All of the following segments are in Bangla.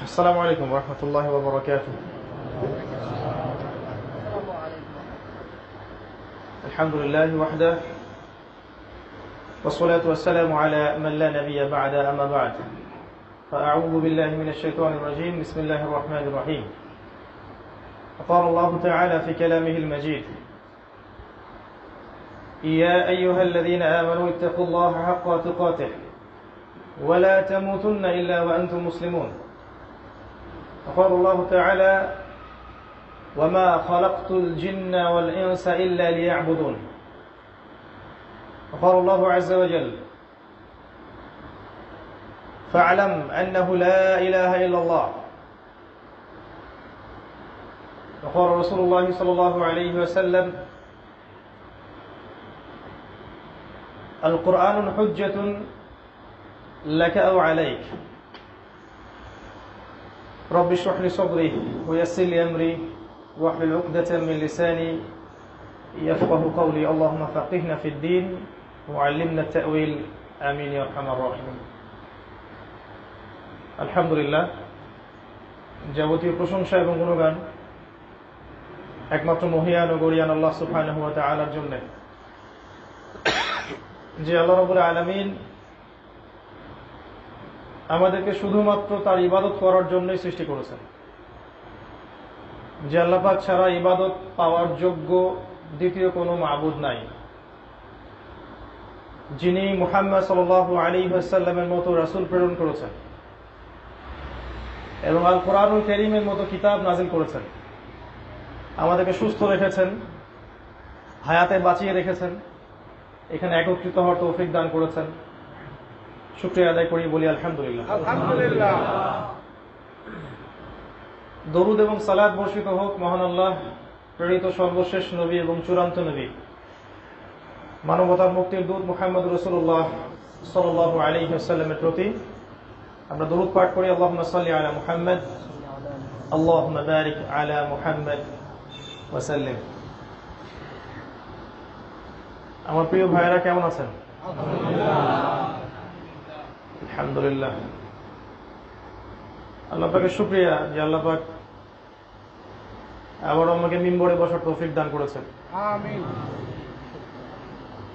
আসসালামু আলাইকুম ওয়া রাহমাতুল্লাহি ওয়া বারাকাতুহু। আলহামদুলিল্লাহি ওয়াহদাহ والصلاة والسلام على من لا نبي بعد أما بعد فأعوذ بالله من الشيطان الرجيم بسم الله الرحمن الرحيم. قال الله تعالى في كلامه المجيد: يا أيها الذين آمنوا اتقوا الله حق تقاته ولا تموتن إلا وأنتم مسلمون. وقال الله تعالى: وما خلقت الجن والإنس إلا ليعبدون. وقال الله عز وجل: فاعلم أنه لا إله إلا الله. وقال رسول الله صلى الله عليه وسلم: القرآن حجة لك أو عليك. رب اشرح لي صدري ويسر لي أمري واحلل عقدة من لساني يفقه قولي. اللهم فقهنا في الدين وعلمنا التأويل آمين يا أرحم الراحمين. আলহামদুলিল্লাহ, যাবতীয় প্রশংসা এবং গুণগান একমাত্র মহিয়ান ও গরিয়ান আল্লাহ সুবহানাহু ওয়া তাআলার জন্য, যে আল্লাহ রাব্বুল আলামিন আমাদেরকে শুধুমাত্র তার ইবাদত করার জন্যই সৃষ্টি করেছেন। যে আল্লাহ পাক ছাড়া ইবাদত পাওয়ার যোগ্য দ্বিতীয় কোনো মাবুদ নাই, যিনি মুহাম্মদ সাল্লাল্লাহু আলাইহি ওয়াসাল্লামের মতো রাসূল প্রেরণ করেছেন এবং আল কোরআনুল কারীমের মতো কিতাব নাজিল করেছেন, আমাদেরকে সুস্থ রেখেছেন, হায়াতে বাঁচিয়ে রেখেছেন, এখানে একত্রিত হওয়ার তৌফিক দান করেছেন। শুকরিয়া আদায় করি, বলি আলহামদুলিল্লাহ। আলহামদুলিল্লাহ। দরুদ এবং সালাত বর্ষিত হোক মহান আল্লাহ প্রেরিত সর্বশেষ নবী এবং চূড়ান্ত নবী মানবতার মুক্তির দূত মুহাম্মদ রাসূলুল্লাহ সাল্লাল্লাহু আলাইহি ওয়াসাল্লামের প্রতি। আমরা দরুদ পাঠ করি, আল্লাহুম্মা সাল্লি আলা মুহাম্মদ, আল্লাহুম্মা বারিক আলা মুহাম্মদ ওয়া সাল্লিম। আমার প্রিয় ভাইরা কেমন আছেন? আলহামদুলিল্লাহ। আল্লাহ পাকের শুকরিয়া যে আল্লাহ পাক আবার আমাকে মিম্বরে বসার তৌফিক দান করেছেন। আমিন।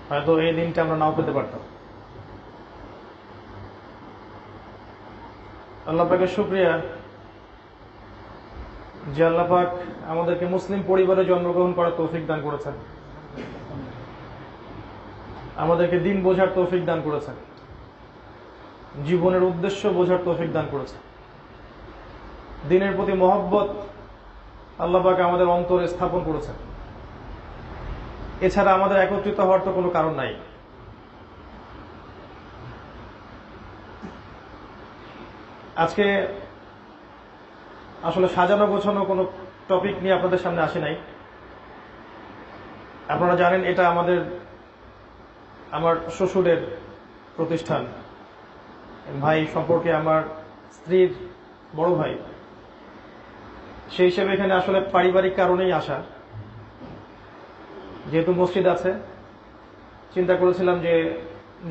হয়তো এই দিনটা আমরা নাও পেতে পারতাম। আল্লাহ পাকের শুকরিয়া যে আল্লাহ পাক আমাদেরকে মুসলিম পরিবারে জন্মগ্রহণ করার তৌফিক দান করেছেন, আমাদেরকে দিন বোঝার তৌফিক দান করেছেন, জীবনের উদ্দেশ্য বোঝার তৌফিক দান করেছেন। দিনের প্রতি মহব্বত আল্লাহ পাক আমাদের অন্তরে স্থাপন করেছেন। এছাড়া আমাদের একত্রিত হওয়ার তো কোনো কারণ নাই। আজকে আসলে সাজানো গোছানো কোনো টপিক নিয়ে আপনাদের সামনে আসে নাই। আপনারা জানেন এটা আমার শ্বশুরের প্রতিষ্ঠান, ভাই সম্পর্কে আমার স্ত্রীর বড় ভাই, সেই হিসেবে এখানে আসলে পারিবারিক কারণেই আসা। যেহেতু মসজিদ আছে, চিন্তা করেছিলাম যে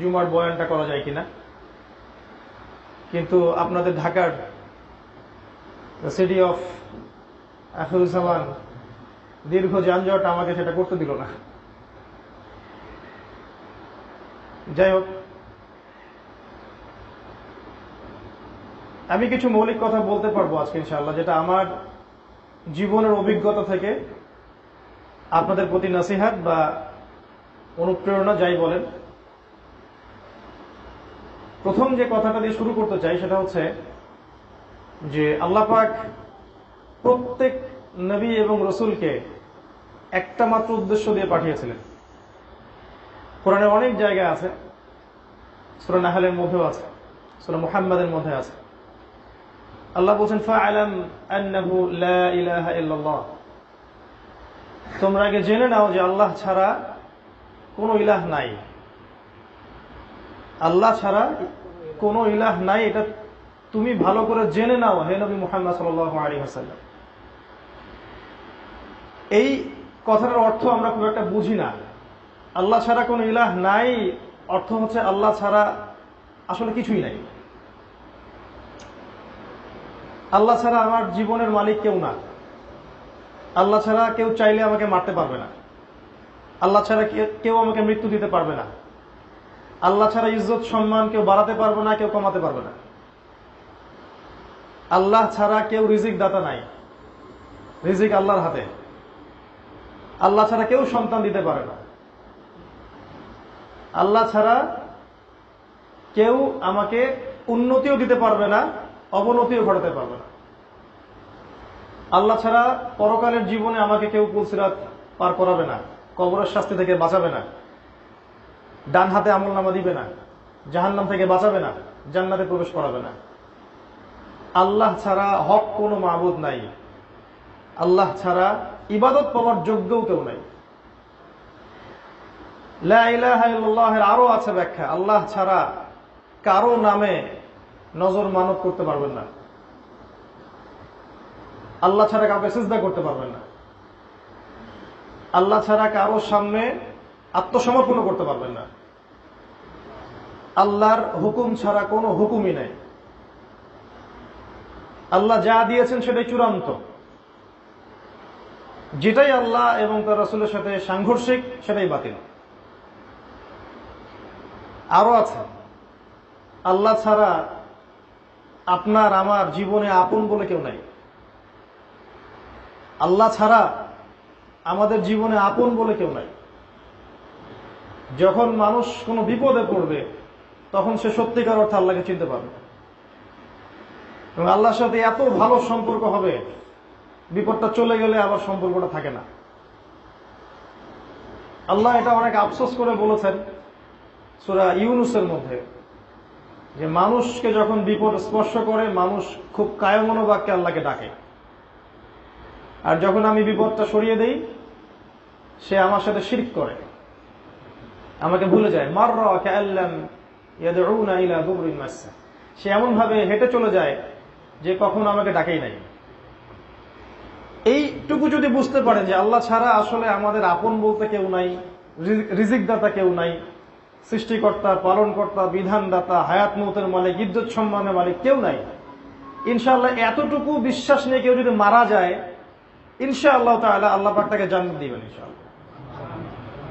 জুমার বয়ানটা করা যায় কিনা, কিন্তু আপনাদের ঢাকার সিটি অফ আখিরুজ্জামান দীর্ঘ যানজট আমাকে সেটা করতে দিল না। যাই হোক, আমি কিছু মৌলিক কথা বলতে পারবো আজকে ইনশাআল্লাহ, যেটা আমার জীবনের অভিজ্ঞতা থেকে আপনাদের প্রতি নসিহত বা অনুপ্রেরণা যাই বলেন। প্রথম যে কথাটা দিয়ে শুরু করতে চাই সেটা হচ্ছে যে আল্লাহ পাক প্রত্যেক নবী এবং রসুলকে একটা মাত্র উদ্দেশ্য দিয়ে পাঠিয়েছিলেন। কোরআনের অনেক জায়গায় আছে, সূরা নাহলের মধ্যেও আছে, সূরা মুহাম্মাদের মধ্যে আছে। আল্লাহ বলছেন, ফা'আলাম আন্নাহু লা ইলাহা ইল্লাল্লাহ, তোমরা আগে জেনে নাও যে আল্লাহ ছাড়া কোনো ইলাহ নাই। আল্লাহ ছাড়া কোনো ইলাহ নাই, এটা তুমি ভালো করে জেনে নাও হে নবী মুহাম্মদ সাল্লাল্লাহু আলাইহি ওয়াসাল্লাম। এই কথাটার অর্থ আমরা খুব একটা বুঝি না। আল্লাহ ছাড়া কোনো ইলাহ নাই অর্থ হচ্ছে আল্লাহ ছাড়া আসলে কিছুই নাই। আল্লাহ ছাড়া আমার জীবনের মালিক কেউ না, আল্লাহ ছাড়া কেউ চাইলে আমাকে মারতে পারবে না, আল্লাহ ছাড়া কেউ আমাকে মৃত্যু দিতে পারবে না, আল্লাহ ছাড়া ইজ্জত সম্মান কেউ বাড়াতে পারবে না, কেউ কমাতে পারবে না, আল্লাহ ছাড়া কেউ রিজিক দাতা নাই, রিজিক আল্লাহর হাতে, আল্লাহ ছাড়া কেউ সন্তান দিতে পারে না, আল্লাহ ছাড়া কেউ আমাকে উন্নতিও দিতে পারবে না, অবনতিও ঘটাতে পারবে না, আল্লাহ ছাড়া পরকালের জীবনে আমাকে কেউ পুলসিরাত পার করাবে না, কবরের শাস্তি থেকে বাঁচাবে না, ডান হাতে আমলনামা দিবে না, জাহান্নাম থেকে বাঁচাবে না, জান্নাতে প্রবেশ করাবে না। আল্লাহ ছাড়া হক কোনো মাবুদ নাই, আল্লাহ ছাড়া ইবাদত পাওয়ার যোগ্যও কেউ নাই। লা ইলাহা ইল্লাল্লাহের আরো আছে ব্যাখ্যা, আল্লাহ ছাড়া কারো নামে নজর মানত করতে পারবেন না, আল্লাহ ছাড়া কাউকে সিজদা করতে পারবেন না, আল্লাহ ছাড়া কারো সামনে আত্মসমর্পণ করতে পারবেন না, আল্লাহর হুকুম ছাড়া কোনো হুকুমই নাই, আল্লাহ যা দিয়েছেন সেটাই চূড়ান্ত, যেটাই আল্লাহ এবং তার রাসূলের সাথে সাংঘর্ষিক সেটাই বাতিল। আরো আছে, আল্লাহ ছাড়া আপনার আমার জীবনে আপন বলে কেউ নাই, আল্লাহ ছাড়া আমাদের জীবনে আপন বলে কেউ নাই। যখন মানুষ কোনো বিপদে পড়বে তখন সে সত্যিকার অর্থে আল্লাহকে চিনতে পারবে এবং আল্লাহর সাথে এত ভালো সম্পর্ক হবে, বিপদটা চলে গেলে আবার সম্পর্কটা থাকে না। আল্লাহ এটা অনেক আফসোস করে বলেছেন সূরা ইউনূসের মধ্যে, যে মানুষকে যখন বিপদ স্পর্শ করে মানুষ খুব কায়মনোবাক্যে আল্লাহকে ডাকে, আর যখন আমি বিপদটা সরিয়ে দেই সে আমার সাথে শিরক করে, আমাকে ভুলে যায়। মাররা কাআল্লাম ইয়াদউনা ইলা দুররিন মাসসা, সে এমন ভাবে হেঁটে চলে যায় যে কখনো আমাকে ডাকেই নাই। এইটুকু যদি বুঝতে পারেন যে আল্লাহ ছাড়া আসলে আমাদের আপন বলতে কেউ নাই, রিজিকদাতা কেউ নাই, সৃষ্টিকর্তা, পালনকর্তা, বিধানদাতা, হায়াত মৌতের মালিক, ইজ্জত সম্মানের মালিক কেউ নাই, ইনশাআল্লাহ এতটুকু বিশ্বাস নিয়ে কেউ যদি মারা যায় ইনশাআল্লাহ তাআলা আল্লাহ পাক তাকে জান্নাত দিবেন ইনশাআল্লাহ।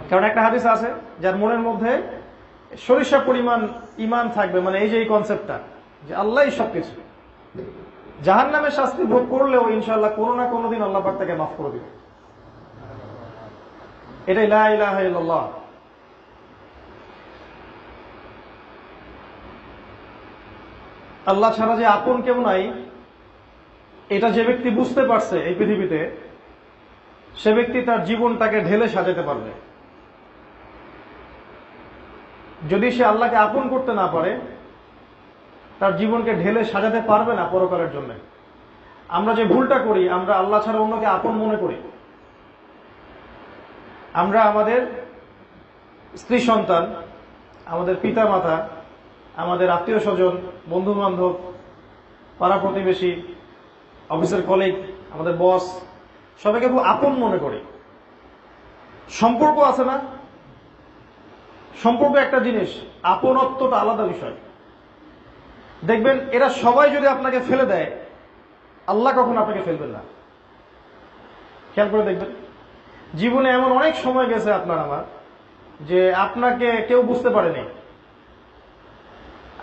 কারণ একটা হাদিস আছে, যার মনের মধ্যে সরিষা পরিমাণ ঈমান থাকবে, মানে এই যে এই কনসেপ্টটা যে আল্লাহই সবকিছু, জাহান্নামের শাস্তি ভোগ করলেও ইনশাআল্লাহ কোনো না কোনো দিন আল্লাহ পাক তাকে মাফ করে দিবেন। এটাই লা ইলাহা ইল্লাল্লাহ। আল্লাহ ছাড়া যে আপন কেউ নাই এটা যে ব্যক্তি বুঝতে পারছে এই পৃথিবীতে, সে ব্যক্তি তার জীবনটাকে ঢেলে সাজাতে পারবে। যদি সে আল্লাহকে আপন করতে না পারে, তার জীবনকে ঢেলে সাজাতে পারবে না পরকালের জন্য। আমরা যে ভুলটা করি, আমরা আল্লাহ ছাড়া অন্যকে আপন মনে করি। আমরা আমাদের স্ত্রী সন্তান, আমাদের পিতা মাতা, আমাদের আত্মীয় স্বজন, বন্ধু বান্ধব, পাড়া প্রতিবেশী, অফিসের কলিগ, আমাদের বস, সবাইকে খুব আপন মনে করি। সম্পর্ক আছে না? সম্পর্ক একটা জিনিস, আপনত্বটা আলাদা বিষয়। দেখবেন এরা সবাই যদি আপনাকে ফেলে দেয়, আল্লাহ কখনো আপনাকে ফেলবেন না। খেয়াল করে দেখবেন, জীবনে এমন অনেক সময় গেছে আপনার আমার, যে আপনাকে কেউ বুঝতে পারেনি,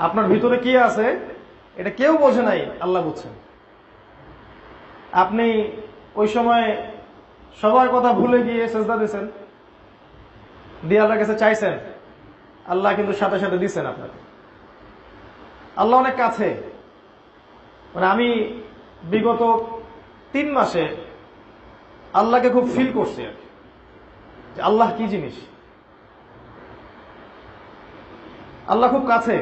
আপনার ভিতরে কি আছে এটা কেউ বোঝে নাই, আল্লাহ বুঝছেন। আপনি ওই সময় সবার কথা ভুলে গিয়ে সেজদা দিয়েছেন, দিয়ে আল্লাহর কাছে চাইছেন, আল্লাহ কিন্তু সাথে সাথে দিচ্ছেন আপনাকে। আল্লাহ অনেক কাছে। মানে আমি বিগত 3 মাসে আল্লাহকে খুব ফিল করছি আর কি, যে আল্লাহ কি জিনিস। আল্লাহ খুব কাছে।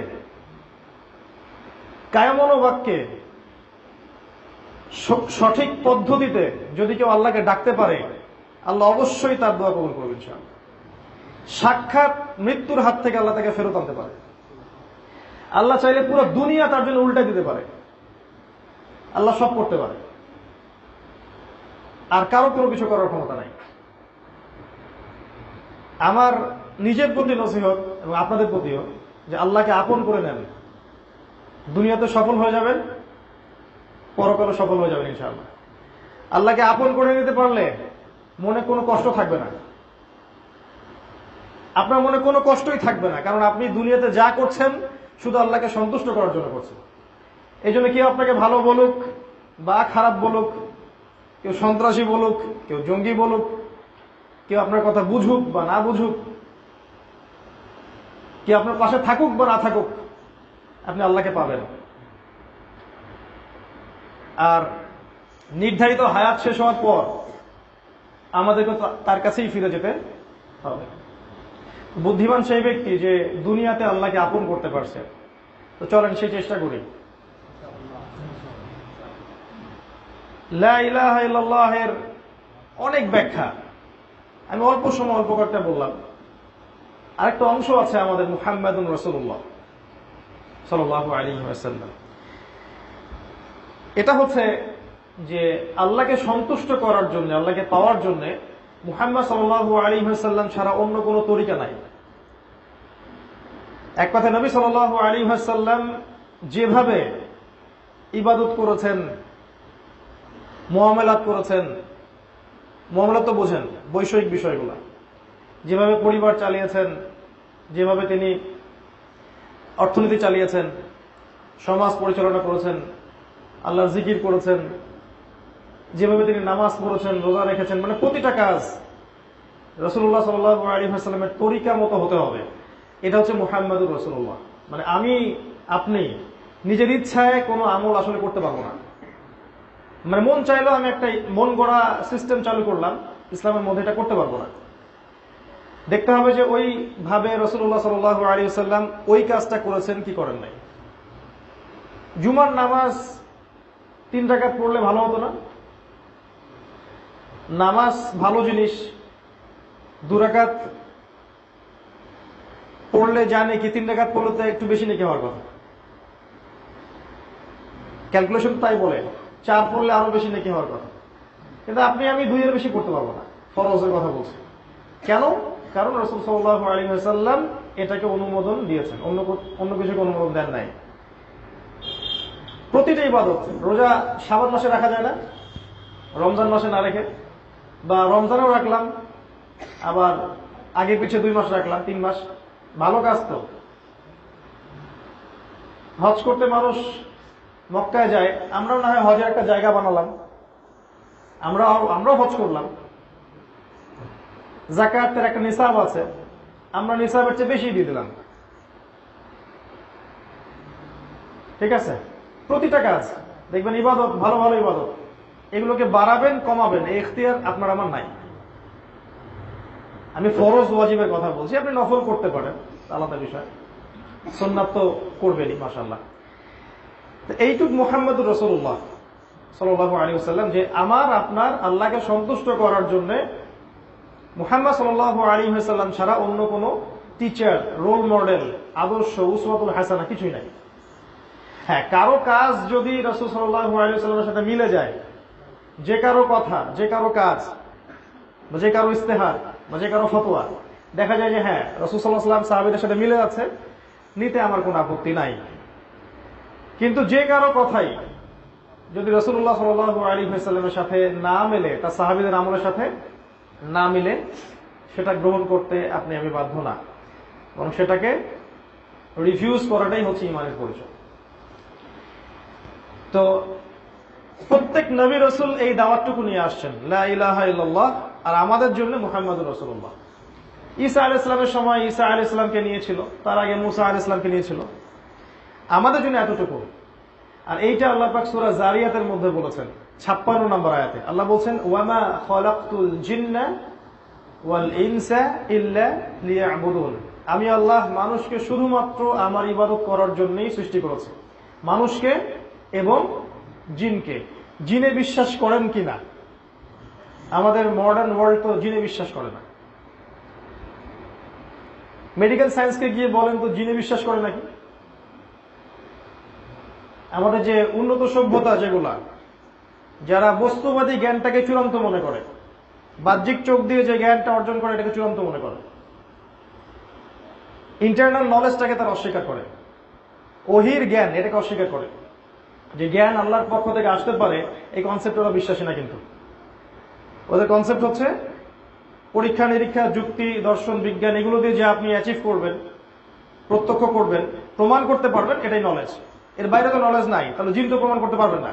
কায়মনোবাক্যে সঠিক পদ্ধতিতে যদি কেউ আল্লাহকে ডাকতে পারে, আল্লাহ অবশ্যই তার দোয়া কবুল করবেন ইনশাআল্লাহ। সাক্ষাৎ মৃত্যুর হাত থেকে আল্লাহ তাকে ফেরত আনতে পারে। আল্লাহ চাইলে পুরো দুনিয়া তার জন্য উল্টে দিতে পারে। আল্লাহ সব করতে পারে, আর কারো কোনো কিছু করার ক্ষমতা নাই। আমার নিজের প্রতি নসিহত এবং আপনাদের প্রতিও, যে আল্লাহকে আপন করে নেন, দুনিয়াতে সফল হয়ে যাবেন, পরকালে সফল হয়ে যাবেন ইনশাআল্লাহ। আল্লাহকে আপন করে নিতে পারলে মনে কোনো কষ্ট থাকবে না, আপনার মনে কোনো কষ্টই থাকবে না, কারণ আপনি দুনিয়াতে যা করছেন শুধু আল্লাহকে সন্তুষ্ট করার জন্য করছেন। এই জন্য কেউ আপনাকে ভালো বলুক বা খারাপ বলুক, কেউ সন্ত্রাসী বলুক, কেউ জঙ্গি বলুক, কেউ আপনার কথা বুঝুক বা না বুঝুক, কেউ আপনার পাশে থাকুক বা না থাকুক, আপনি আল্লাহকে পাবেন। আর নির্ধারিত হায়াত শেষ হওয়ার পর আমাদেরকে তার কাছেই ফিরে যেতে হবে। বুদ্ধিমান সেই ব্যক্তি যে দুনিয়াতে আল্লাহকে আপন করতে পারছে। তো চলেন সেই চেষ্টা করি। লা ইলাহা ইল্লাল্লাহের অনেক ব্যাখ্যা, আমি অল্প সময় অল্প কয়েকটা বললাম। আরেকটা অংশ আছে আমাদের মুহাম্মাদুর রাসূলুল্লাহ সাল্লাল্লাহু আলাইহি ওয়াসাল্লাম। এটা হচ্ছে যে আল্লাহকে সন্তুষ্ট করার জন্য, আল্লাহকে পাওয়ার জন্য মুহাম্মদ সাল্লাল্লাহু আলাইহি ওয়াসাল্লাম ছাড়া অন্য কোনো তরিকা নাই। এক কথা, নবী সাল্লাল্লাহু আলাইহি ওয়াসাল্লাম যেভাবে ইবাদত করেছেন, মুআমালাত করেছেন, মুআমালাত তো বোঝেন, বৈষয়িক বিষয়গুলো, যেভাবে পরিবার চালিয়েছেন, যেভাবে তিনি অর্থনীতি চালিয়েছেন, সমাজ পরিচালনা করেছেন, আল্লাহর জিকির করেছেন, যেভাবে তিনি নামাজ পড়েছেন, রোজা রেখেছেন, মানে প্রতিটা কাজ রাসূলুল্লাহ সাল্লাল্লাহু আলাইহি ওয়াসাল্লামের তরিকা মতো হতে হবে। এটা হচ্ছে মুহাম্মাদুর রাসূলুল্লাহ। মানে আমি আপনি নিজের ইচ্ছায় কোনো আমল আসলে করতে পারবো না। মানে মন চাইলেও আমি একটা মন গড়া সিস্টেম চালু করলাম ইসলামের মধ্যে, এটা করতে পারবো না। দেখতে হবে যে ওইভাবে রাসূলুল্লাহ সাল্লাল্লাহু আলাইহি ওয়াসাল্লাম ওই কাজটা করেছেন কি করেন নাই। জুমার নামাজ 3 রাকাত পড়লে ভালো হতো না? নামাজ ভালো জিনিস, 2 রাকাত পড়লে জানে কি 3 রাকাত পড়লে তো একটু বেশি নাকি হওয়ার কথা। ক্যালকুলেশন তাই বলে 4 পড়লে আরো বেশি নাকি হওয়ার কথা। কিন্তু আপনি আমি 2 এর বেশি করতে পারবো না, ফরজের কথা বলছি। কেন? কারণ রাসূল সাল্লাল্লাহু আলাইহি ওয়াসাল্লাম এটাকে অনুমোদন দিয়েছেন, অন্য কিছুকে অনুমোদন দেন নাই। প্রতিটা ইবাদত, রোজা শাবান মাসে রাখা যায় না, রমজান মাসে না রেখে, বা রমজানেও রাখলাম আবার আগে পিছিয়ে 2 মাস রাখলাম, 3 মাস, ভালো কাজ তো। হজ করতে মানুষ মক্কায় যায়, আমরাও না হয় হজের একটা জায়গা বানালাম, আমরাও হজ করলাম। যাকাতের একটা নিসাব আছে, আমরা নিসাবের চেয়ে বেশি দিয়ে দিলাম। ঠিক আছে? প্রতিটা কাজ দেখবেন ইবাদত, ভালো ভালো ইবাদত, এগুলোকে বাড়াবেন কমাবেন এই ইখতিয়ার আপনার আমার নাই। আমি ফরজ ওয়াজিবের কথা বলছি, আপনি নফল করতে পারেন, আলাদা বিষয়, সুন্নাত তো করবেনই মাশাআল্লাহ। এইটুক মুহাম্মদুর রাসূলুল্লাহ সাল্লাল্লাহু আলাইহি ওয়াসাল্লাম যে আমার আপনার আল্লাহকে সন্তুষ্ট করার জন্য মুহাম্মদ সাল্লাল্লাহু আলাইহি ওয়াসাল্লাম ছাড়া অন্য কোনো টিচার, রোল মডেল, আদর্শ, উসওয়াতুল হাসানা কিছুই নাই। হ্যাঁ, কারো কাজ যদি রাসূল সাল্লাল্লাহু আলাইহি ওয়াসাল্লামের সাথে মিলে যায়, যে কারো কথা, যে কারো কাজ, বা যে কারো ইস্তেহার, বা যে কারো ফতোয়া দেখা যায় যে হ্যাঁ রাসূল সাল্লাল্লাহু আলাইহি ওয়াসাল্লাম সাহাবীদের সাথে মিলে আছে, নিতে আমার কোনো আপত্তি নাই। কিন্তু যে কারো কথাই যদি রাসূলুল্লাহ সাল্লাল্লাহু আলাইহি ওয়াসাল্লামের সাথে না মেলে, তার সাহাবীদের আমলের সাথে না মিলে, সেটা গ্রহণ করতে আপনি আমি বাধ্য না, বরং সেটাকে রিফিউজ করাটাই হচ্ছে ঈমানের পরিচয়। তো প্রত্যেক নবী রাসূল এই দাওয়াতটুকু নিয়ে আসছেন, লা ইলাহা ইল্লাল্লাহ, আর আমাদের জন্য মুহাম্মাদুর রাসূলুল্লাহ। ঈসা আলাইহিস সালামের সময় ঈসা আলাইহিস সালামকে নিয়েছিল, তার আগে মুসা আলাইহিস সালামকে নিয়েছিল, আমাদের জন্য এতটুকু। আর এইটা আল্লাহ পাক সূরা জারিয়াতের মধ্যে বলেছেন 56 নম্বর আয়াতে। আল্লাহ বলছেন, ওয়ামা খালাকতুল জিন্না ওয়াল ইনসা ইল্লা লিয়াবুদুন, আমি আল্লাহ মানুষকে শুধুমাত্র আমার ইবাদত করার জন্যই সৃষ্টি করেছি, মানুষকে এবং জিনকে। জিনে বিশ্বাস করেন কিনা? আমাদের মডার্ন ওয়ার্ল্ড তো জিনে বিশ্বাস করে না। মেডিকেল সায়েন্সকে গিয়ে বলেন তো জিনে বিশ্বাস করে নাকি? আমাদের যে উন্নত সভ্যতা, যেগুলা যারা বস্তুবাদী জ্ঞানটাকে চূড়ান্ত মনে করে, বাহ্যিক চোখ দিয়ে যে জ্ঞানটা অর্জন করে এটাকে চূড়ান্ত মনে করে, ইন্টারনাল নলেজটাকে তারা অস্বীকার করে, ওহির জ্ঞান এটাকে অস্বীকার করে। যে জ্ঞান আল্লাহর পক্ষ থেকে আসতে পারে, এই কনসেপ্ট ওরা বিশ্বাসী না। কিন্তু ওদের কনসেপ্ট হচ্ছে পরীক্ষা নিরীক্ষা, যুক্তি, দর্শন, বিজ্ঞান এগুলো দিয়ে যে আপনি অ্যাচিভ করবেন, প্রত্যক্ষ করবেন, প্রমাণ করতে পারবেন, এটাই নলেজ। এর বাইরে তো নলেজ নাই, তাহলে জিন তো প্রমাণ করতে পারবেন না।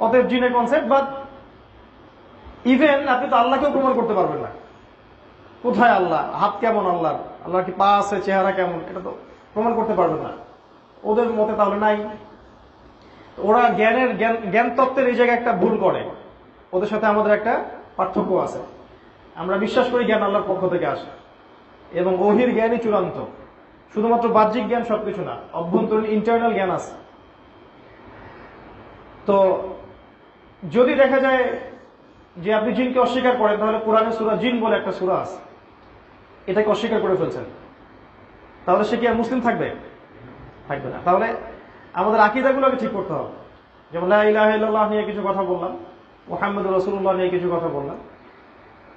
অতএব জিনের কনসেপ্ট বাদ। ইভেন আপনি তো আল্লাহকেও প্রমাণ করতে পারবেন না। কোথায় আল্লাহ, হাত কেমন আল্লাহর, আল্লাহর কি পা আছে, চেহারা কেমন, এটা তো প্রমাণ করতে পারবেন না ওদের মতে। তাহলে নাই। ওরা জ্ঞান তত্ত্বের এই জায়গায় একটা ভুল করে। ওদের সাথে আমাদের একটা পার্থক্য আছে। আমরা বিশ্বাস করি জ্ঞান আল্লাহর পক্ষ থেকে আসে এবং ওহির জ্ঞানই চূড়ান্ত। শুধুমাত্র বাহ্যিক জ্ঞান সবকিছু না, অভ্যন্তরীণ ইন্টারনাল জ্ঞান আছে। তো যদি দেখা যায় যে আপনি জিনকে অস্বীকার করেন, তাহলে কোরআনে সূরা জিন বলে একটা সূরা আছে, এটাকে অস্বীকার করে ফেলছেন, তাহলে সে কি আর মুসলিম থাকবে? থাকবে না। তাহলে আমাদের আকীদাগুলোকে ঠিক করতে হবে। যেমন লা ইলাহা ইল্লাল্লাহ নিয়ে কিছু কথা বললাম, মুহাম্মদুর রাসূলুল্লাহ নিয়ে কিছু কথা বললাম।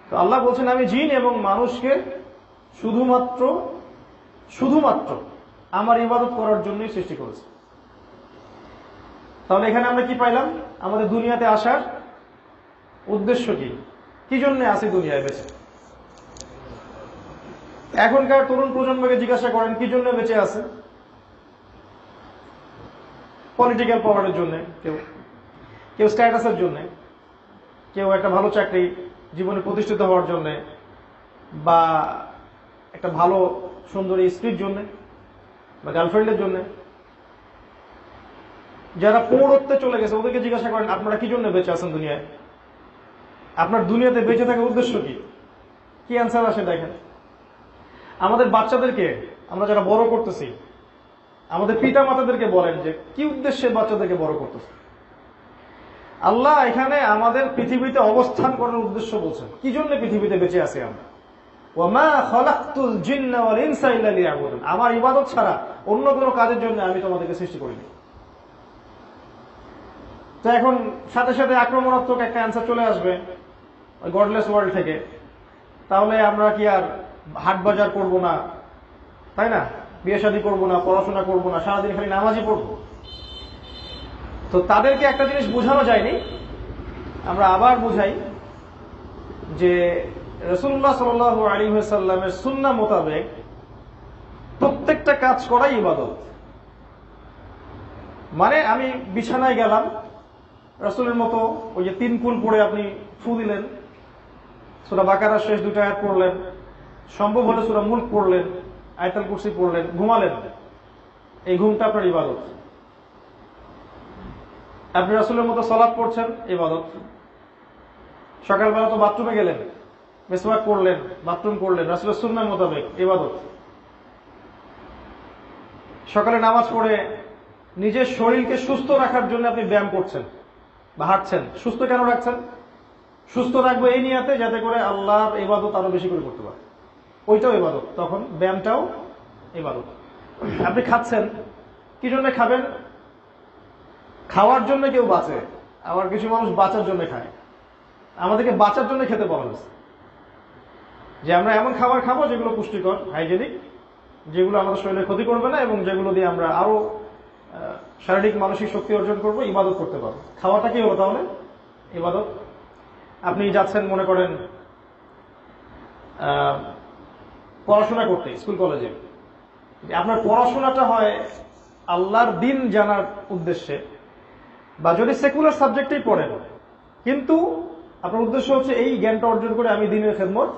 তো আল্লাহ বলছেন আমি জিন এবং মানুষকে শুধুমাত্র আমার ইবাদত করার জন্যই সৃষ্টি করেছি। তাহলে এখানে আমরা কি পাইলাম? আমাদের দুনিয়াতে আসার উদ্দেশ্য কি, কি জন্য আসি দুনিয়ায় বেঁচে। এখনকার তরুণ প্রজন্মকে জিজ্ঞাসা করেন কি জন্য বেঁচে আছে। পলিটিক্যাল পাওয়ারের জন্য, কেউ স্ট্যাটাসের জন্য, কেউ একটা ভালো চাকরি, জীবনে প্রতিষ্ঠিত হওয়ার জন্য, বা একটা ভালো সুন্দরী স্ত্রীর জন্য, বা গার্লফ্রেন্ডের জন্য। যারা পৌরত্বে চলে গেছে ওদেরকে জিজ্ঞাসা করেন আপনারা কি জন্য বেঁচে আছেন দুনিয়ায়, আপনার দুনিয়াতে বেঁচে থাকার উদ্দেশ্য কি অ্যান্সার আসে দেখেন। আমাদের বাচ্চাদেরকে আমরা যারা বড় করতেছি, আমাদের পিতা মাতাদেরকে বলেন যে কি উদ্দেশ্যে বাচ্চাদেরকে বড় করতেছে। আল্লাহ এখানে আমাদের পৃথিবীতে অবস্থান করার উদ্দেশ্য বলছেন, কি জন্য পৃথিবীতে বেঁচে আছি আমরা। ওয়ামা খালাকতুল জিন্না ওয়াল ইনসা ইল্লা লিয়াবুদুন, আমার ইবাদত ছাড়া অন্য কোনো কাজের জন্য আমি তোমাদেরকে সৃষ্টি করিনি। তো এখন সাথে সাথে আক্রমণাত্মক একটা অ্যান্সার চলে আসবে ওই গডলেস ওয়ার্ল্ড থেকে, তাহলে আমরা কি আর হাট বাজার করবো না, তাই না, বিয়ে শাদী করবো না, পড়াশোনা করবো না, সারাদিন খালি নামাজই পড়বো। তো তাদেরকে একটা জিনিস বোঝানো যায়নি, আমরা আবার বুঝাই যে রাসূলুল্লাহ সাল্লাল্লাহু আলাইহি ওয়াসাল্লামের সুন্নাহ মোতাবেক প্রত্যেকটা কাজ করাই ইবাদত। মানে আমি বিছানায় গেলাম, রাসূলের মতো ওই যে 3 কুল পড়ে আপনি ফু দিলেন, সূরা বাকারার শেষ 2টা আয়াত পড়লেন, সম্ভব হলে সূরা মুলক পড়লেন, আয়াতুল কুরসি পড়লেন, ঘুমালেন, এই ঘুমটা আপনার ইবাদত। আপনি রাসূলের মতো সালাত পড়ছেন, ইবাদত। সকালবেলা তো বাথরুমে গেলেন, মিসওয়াক করলেন, বাথরুম করলেন, রাসূলের সুন্নাহ মোতাবেক, ইবাদত। সকালে নামাজ পড়ে নিজের শরীরকে সুস্থ রাখার জন্য আপনি ব্যায়াম করছেন বা হাঁটছেন। সুস্থ কেন রাখছেন? সুস্থ রাখবো এই নিয়াতে যাতে করে আল্লাহর ইবাদত আরো বেশি করে করতে পারে, ওইটাও ইবাদত। তখন ব্যায়ামটাও ইবাদত। আপনি খাচ্ছেন, কি জন্য খাবেন? খাওয়ার জন্য কেউ বাঁচে, আবার কিছু মানুষ বাঁচার জন্য খায়। আমাদেরকে বাঁচার জন্য খেতে বলা হয়েছে, যে আমরা এমন খাবার খাবো যেগুলো পুষ্টিকর, হাইজেনিক, যেগুলো আমাদের শরীরে ক্ষতি করবে না এবং যেগুলো দিয়ে আমরা আরো শারীরিক মানসিক শক্তি অর্জন করবো, ইবাদত করতে পারবো। খাওয়াটা কি হলো তাহলে? ইবাদত। আপনি যাচ্ছেন মনে করেন পড়াশোনা করতে স্কুল কলেজে, আপনার পড়াশোনাটা হয় আল্লাহর দিন জানার উদ্দেশ্যে, বা যদি সেকুলার সাবজেক্টেই পড়েন, কিন্তু আপনার উদ্দেশ্য হচ্ছে এই জ্ঞানটা অর্জন করে আমি দিনের খেদমত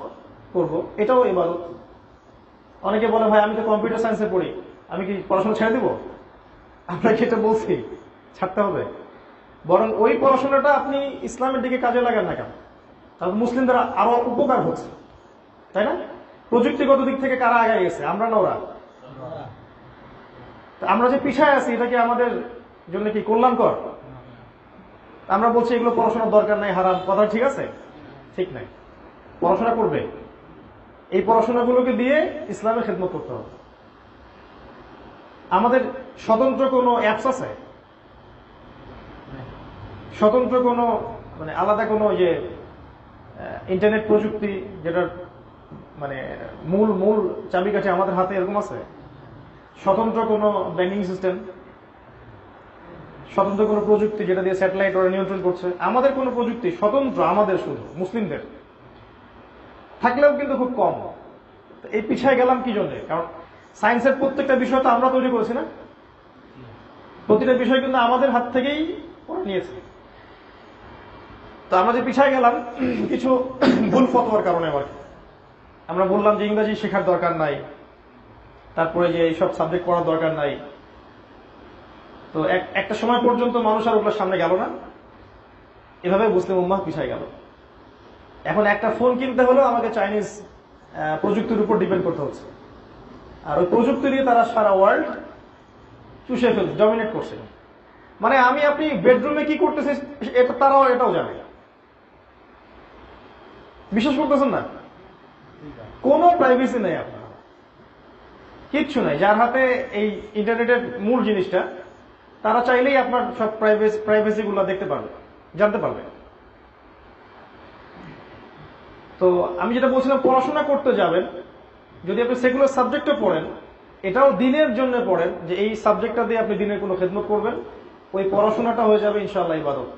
করব, এটাও ইবাদত। অনেকে বলে ভাই আমি তো কম্পিউটার সায়েন্সে পড়ি, আমি কি পড়াশোনা ছেড়ে দিব? আপনাকে এটা বলছি ছাড়তে হবে। বরং ওই পড়াশোনাটা আপনি ইসলামের দিকে কাজে লাগান না কেন, তাহলে মুসলিমদের আরো উপকার হচ্ছে, তাই না? প্রযুক্তিগত দিক থেকে কারা আগে গেছে? আমরা না ওরা? আমরা যে পিছায় আছি এটা কি আমাদের জন্য কি কল্যাণকর? আমরা বলছি এগুলো পড়াশোনার দরকার নাই, হারাম। কথা ঠিক আছে? ঠিক নাই। পড়াশোনা করবে, এই পড়াশোনাগুলোকে দিয়ে ইসলামের খেদমত করতে হবে। আমাদের স্বতন্ত্র কোনো অ্যাপস আছে? স্বতন্ত্র কোনো মানে আলাদা কোনো যে ইন্টারনেট প্রযুক্তি যেটার মানে মূল চাবিকাঠি আমাদের হাতে, এরকম আছে? স্বতন্ত্র কোনো ব্যাংকিং সিস্টেম, স্বতন্ত্র কোনো প্রযুক্তি যেটা দিয়ে স্যাটেলাইট ওরা নিয়ন্ত্রণ করছে, আমাদের কোনো প্রযুক্তি স্বতন্ত্র আমাদের শুধু মুসলিমদের থাকলেও কিন্তু খুব কম। এই পিছায় গেলাম কি জন্য? কারণ সায়েন্সের প্রত্যেকটা বিষয় তো আমরা তৈরি করেছি না, প্রতিটা বিষয় কিন্তু আমাদের হাত থেকেই ওরা নিয়েছে। তো আমরা যে পিছায় গেলাম কিছু ভুল ফতোয়ার কারণে। আবার আমরা বললাম যে ইংরেজি শেখার দরকার নাই, তারপরে যে এইসব সাবজেক্ট পড়ার দরকার নাই। তো একটা সময় পর্যন্ত মানুষ আর ওগুলোর সামনে গেল না, এভাবে মুসলিম উম্মাহ পিছায় গেল। এখন একটা ফোন কিনতে হলেও আমাকে চাইনিজ প্রযুক্তির উপর ডিপেন্ড করতে হচ্ছে, আর ওই প্রযুক্তি দিয়ে তারা সারা ওয়ার্ল্ড চুষে ফেলছে, ডমিনেট করছে। মানে আমি আপনি বেডরুমে কি করতেছি এটা তারাও এটাও জানে। বিশ্বাস করতেছেন না? কোনো প্রাইভেসি নেই, আপনার কিচ্ছু নাই। যার হাতে এই ইন্টারনেটের মূল জিনিসটা, তারা চাইলেই আপনার সব প্রাইভেসি গুলো দেখতে পারবে, জানতে পারবে। তো আমি যেটা বলছিলাম, পড়াশোনা করতে যাবেন, যদি আপনি সেকুলার সাবজেক্টে পড়েন, এটাও দিনের জন্য পড়েন, যে এই সাবজেক্টটা দিয়ে আপনি দিনের কোনো খেদমত করবেন, ওই পড়াশোনাটা হয়ে যাবে ইনশাআল্লাহ ইবাদত।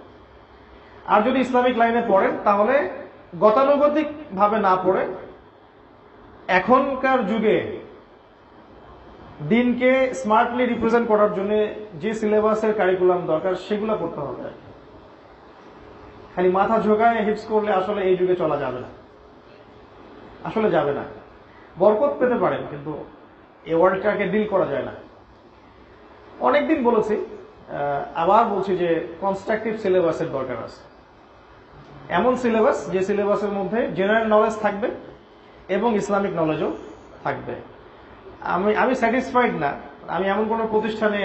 আর যদি ইসলামিক লাইনে পড়েন, তাহলে গতানুগতিক ভাবে না পড়ে এখনকার যুগে দিনকে স্মার্টলি রিপ্রেজেন্ট করার জন্য যে সিলেবাসের কারিকুলাম দরকার সেগুলো পড়তে হবে। খালি মাথা ঝোঁকায় হিপস করলে আসলে এই যুগে চলা যাবে না, আসলে যাবে না। বরকত পেতে পারেন, কিন্তু এই ওয়ার্ল্ডটাকে ডিল করা যায় না। অনেকদিন বলেছি, আবার বলছি যে কনস্ট্রাকটিভ সিলেবাসের দরকার আছে। এমন সিলেবাস যে সিলেবাসের মধ্যে জেনারেল নলেজ থাকবে এবং ইসলামিক নলেজও থাকবে। আমি স্যাটিসফাইড না, আমি এমন কোন প্রতিষ্ঠানে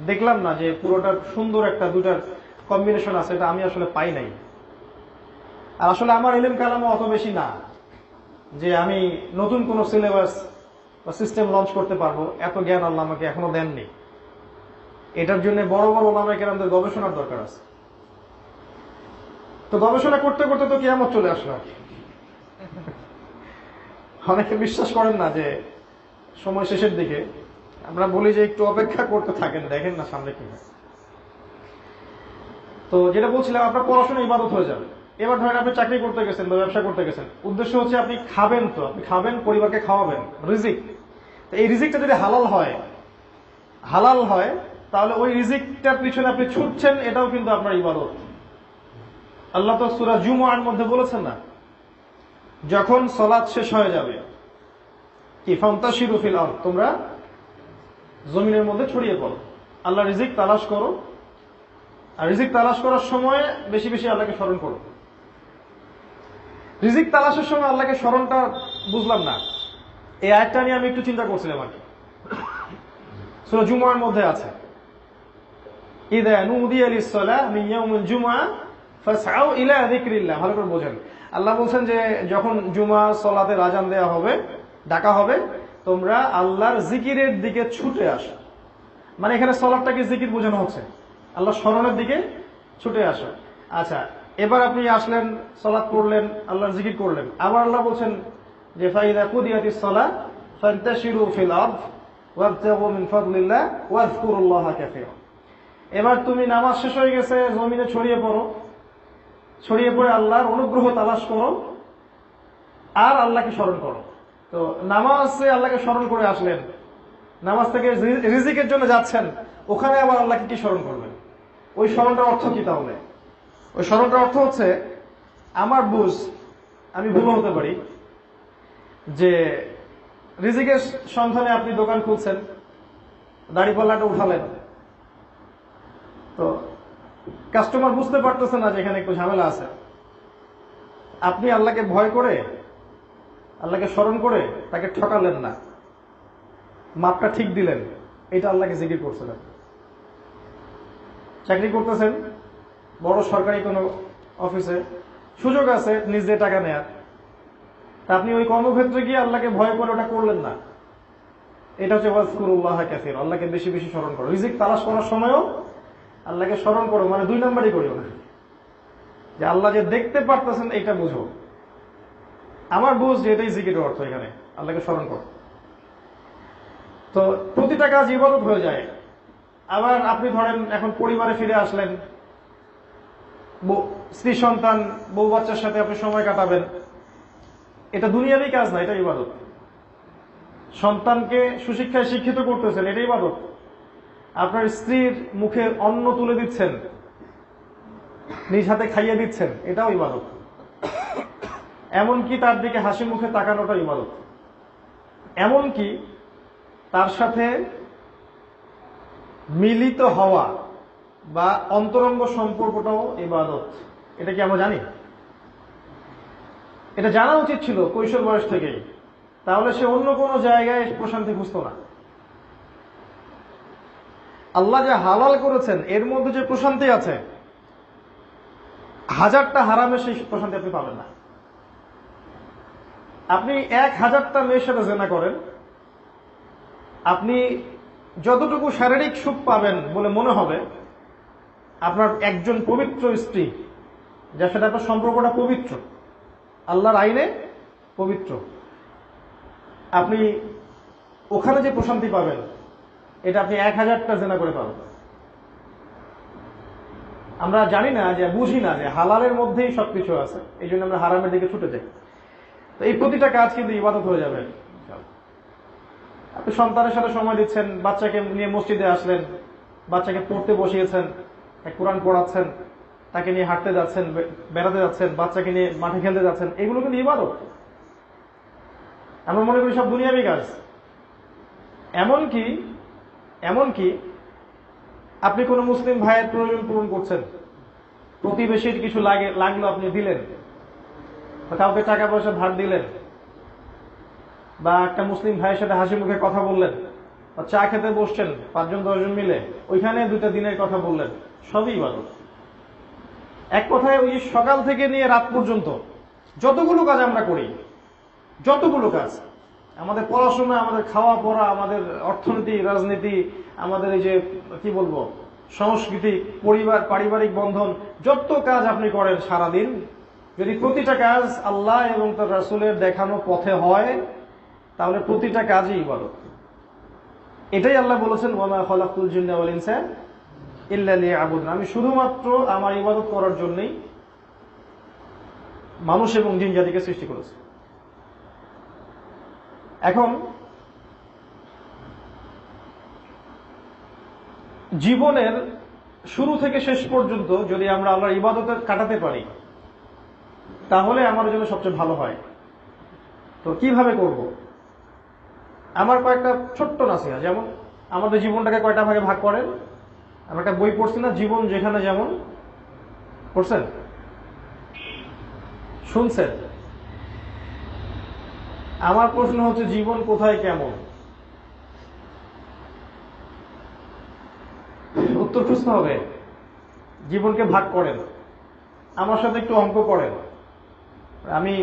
দেখলাম না যে পুরোটার সুন্দর একটা দুটার কম্বিনেশন আছে, এটা আমি আসলে পাই নাই। আর আসলে আমার ইলম কালামও অত বেশি না যে আমি নতুন কোন সিলেবাস বা সিস্টেম লঞ্চ করতে পারবো, এত জ্ঞান আল্লাহ আমাকে এখনো দেননি। এটার জন্য বড় বড় ওলামায়ে কেরামদের গবেষণার দরকার আছে। তো গবেষণা করতে করতে তো কিয়ামত চলে আসলো। অনেকে বিশ্বাস করেন না যে সময় শেষের দিকে, আমরা বলি যে একটু অপেক্ষা করতে থাকেন, দেখেন না সামনে কি হয়। তো যেটা বলছিলাম, আপনার পড়াশোনা ইবাদত হয়ে যাবে। এবার ধরেন আপনি চাকরি করতে গেছেন বা ব্যবসা করতে গেছেন, উদ্দেশ্য হচ্ছে আপনি খাবেন, তো আপনি খাবেন, পরিবারকে খাওয়াবেন, রিজিক। তো এই রিজিকটা যদি হালাল হয়, তাহলে ওই রিজিকটার পিছনে আপনি ছুটছেন, এটাও কিন্তু আপনার ইবাদত। আল্লাহ তো সূরা জুমআর মধ্যে বলেছেন না, যখন সালাত শেষ হয়ে যাবে, কি ফান্তাশিরু ফিল আরদ, তোমরা জমিনের মধ্যে ছড়িয়ে পড়ো, আল্লাহ রিজিক তালাশ করো। আর রিজিক তালাশ করার সময় বেশি বেশি আল্লাহকে স্মরণ করো। রিজিক তালাশের সময় আল্লাহকে স্মরণটা বুঝলাম না, এই আয়াতটা নিয়ে আমি একটু চিন্তা করছিলাম আর কি। সূরা জুমআর মধ্যে আছে, ইযা নুদিয়া লিস-সালাহ মিন ইয়াউমিল জুমআহ ফাসআউ ইলা যিকরিল্লাহ। ভালো করে বোঝেন, আল্লাহ বলছেন যে যখন জুমা সালাতের আযান দেয়া হবে, ডাকা হবে, তোমরা আল্লাহর জিকিরের দিকে ছুটে আসো। মানে এখানে সালাতটাকে জিকির বোঝানো হচ্ছে, আল্লাহ স্মরণের দিকে ছুটে আসো। আচ্ছা, এবার আপনি আসলেন, সালাত পড়লেন, আল্লাহর জিকির করলেন। আবার আল্লাহ বলছেন যে ফাইযা কুদিয়াতিস সালাহ ফান্তাশিরু ফিল আরদ ওয়াবতাগু মিন ফাদলিল্লাহ ওয়াযকুরুল্লাহা কাসীরা। এবার তুমি নামাজ শেষ হয়ে গেছে, জমিনে ছড়িয়ে পড়ো, ছড়িয়ে পড়ে আল্লাহর অনুগ্রহ তালাশ করো আর আল্লাহকে স্মরণ করো। তো নামাজে আল্লাহকে স্মরণ করে আসলেন, নামাজ থেকে রিজিকের জন্য যাচ্ছেন, ওখানে আবার আল্লাহকে কি স্মরণ করবেন? ওই স্মরণটার অর্থ কি তাহলে? ওই স্মরণটার অর্থ হচ্ছে, আমার বুঝ, আমি ভুল হতে পারি, যে রিজিকের সন্ধানে আপনি দোকান খুলছেন, দাড়িপাল্লাটা উঠালেন, তো কাস্টমার বুঝতে পারতেছে না যে এখানে একটু ঝামেলা আছে। আপনি আল্লাহকে ভয় করে, আল্লাহকে স্মরণ করে তাকে ঠকালেন না, মাপটা ঠিক দিলেন, এটা আল্লাহকে জিকির করছিলেন। চাকরি করতেছেন বড় সরকারি কোনো অফিসে, সুযোগ আছে নিজে টাকা নেয়ার, তা আপনি ওই কর্মক্ষেত্রে গিয়ে আল্লাহকে ভয় করে ওটা করলেন না। এটা হচ্ছে ওয়াজকুরুল্লাহা কাসীরা, আল্লাহকে বেশি বেশি স্মরণ করো। রিজিক তালাশ করার সময়ও আল্লাহকে স্মরণ করো, মানে দুই নাম্বারই করিও না, যে আল্লাহ যে দেখতে পারতেছেন এইটা বুঝো। আমার বুঝ যে এটাই জিকিরের অর্থ, এখানে আল্লাহকে স্মরণ করো। তো প্রতিটা কাজ ইবাদত হয়ে যায়। আবার আপনি ধরেন এখন পরিবারে ফিরে আসলেন, স্ত্রী সন্তান বউ বাচ্চার সাথে আপনি সময় কাটাবেন, এটা দুনিয়াবি কাজ না, এটা ইবাদত। সন্তানকে সুশিক্ষায় শিক্ষিত করতেছেন, এটা ইবাদত। আপনার স্ত্রীর মুখে অন্ন তুলে দিচ্ছেন, নিজ হাতে খাইয়ে দিচ্ছেন, এটাও ইবাদত। এমনকি তার দিকে হাসি মুখে তাকানোটা ইবাদত। এমনকি তার সাথে মিলিত হওয়া বা অন্তরঙ্গ সম্পর্কটাও ইবাদত। এটা কি আমরা জানি? এটা জানা উচিত ছিল কৈশোর বয়স থেকেই, তাহলে সে অন্য কোনো জায়গায় প্রশান্তি খুঁজত না। আল্লাহ যে হালাল করেছেন এর মধ্যে যে প্রশান্তি আছে, হাজারটা হারামে সেই প্রশান্তি আপনি পাবেন না। আপনি 1000টা মেয়ের সাথে জেনা করেন, আপনি যতটুকু শারীরিক সুখ পাবেন বলে মনে হবে, আপনার একজন পবিত্র স্ত্রী, যার সাথে আপনার সম্পর্কটা পবিত্র, আল্লাহর আইনে পবিত্র, আপনি ওখানে যে প্রশান্তি পাবেন এটা আপনি 1000টা জেনা করে পাবেন। আমরা জানি না, যে বুঝি না যে হালালের মধ্যেই সবকিছু আছে, এই জন্য আমরা হারামের দিকে ছুটে যাই। তো এই প্রতিটা কাজ কিন্তু ইবাদত হয়ে যাবে। আপনি সন্তানের সাথে সময় দিচ্ছেন, বাচ্চাকে নিয়ে মসজিদে আসলেন, বাচ্চাকে পড়তে বসিয়েছেন, কোরআন পড়াচ্ছেন, তাকে নিয়ে হাঁটতে যাচ্ছেন, বেড়াতে যাচ্ছেন, বাচ্চাকে নিয়ে মাঠে খেলতে যাচ্ছেন, এগুলো কিন্তু ইবাদত। আমরা মনে করি সব দুনিয়াবি কাজ। এমনকি আপনি কোনো মুসলিম ভাইয়ের প্রয়োজন পূরণ করছেন, প্রতিবেশীর কিছু লাগলো আপনি দিলেন, বা কাউকে টাকা পয়সা ধার দিলেন, বা একটা মুসলিম ভাইয়ের সাথে হাসি মুখে কথা বললেন, বা চা খেতে বসছেন 5-10 মিলে, ওইখানে 2টা দিনের কথা বললেন, সবই ইবাদত। এক কথায় ওই সকাল থেকে নিয়ে রাত পর্যন্ত যতগুলো কাজ আমরা করি, যতগুলো কাজ, আমাদের পড়াশোনা, আমাদের খাওয়া পড়া, আমাদের অর্থনীতি, রাজনীতি, আমাদের এই যে কি বলবো সংস্কৃতি, পরিবার, পারিবারিক বন্ধন, যত কাজ আপনি করেন সারাদিন, যদি প্রতিটা কাজ আল্লাহ এবং তার রাসূলের দেখানো পথে হয়, তাহলে প্রতিটা কাজই ইবাদত। এটাই আল্লাহ বলেছেন, ওয়ামা খালাকতুল জিন্না ওয়াল ইনসা ইল্লা লিয়াবুদুন, আমি শুধুমাত্র আমার ইবাদত করার জন্যই মানুষ এবং জিন জাতিকে সৃষ্টি করেছি। এখন জীবনের শুরু থেকে শেষ পর্যন্ত যদি আমরা আল্লাহর ইবাদতে কাটাতে পারি, তাহলে আমার জন্য সবচেয়ে ভালো হয়। তো কিভাবে করব? আমার কয়েকটা ছোট্ট নাসিহা। যেমন আমাদের জীবনটাকে কয়টা ভাগে ভাগ করেন? আমরা একটা বই পড়ছি না, জীবন যেখানে যেমন, পড়ছেন? শুনছেন? আমার প্রশ্ন হচ্ছে, জীবন কোথায় কেমন? উত্তর খুঁজতে হবে। জীবনকে ভাগ করেন, আমার সাথে একটু অঙ্ক করেন। আমি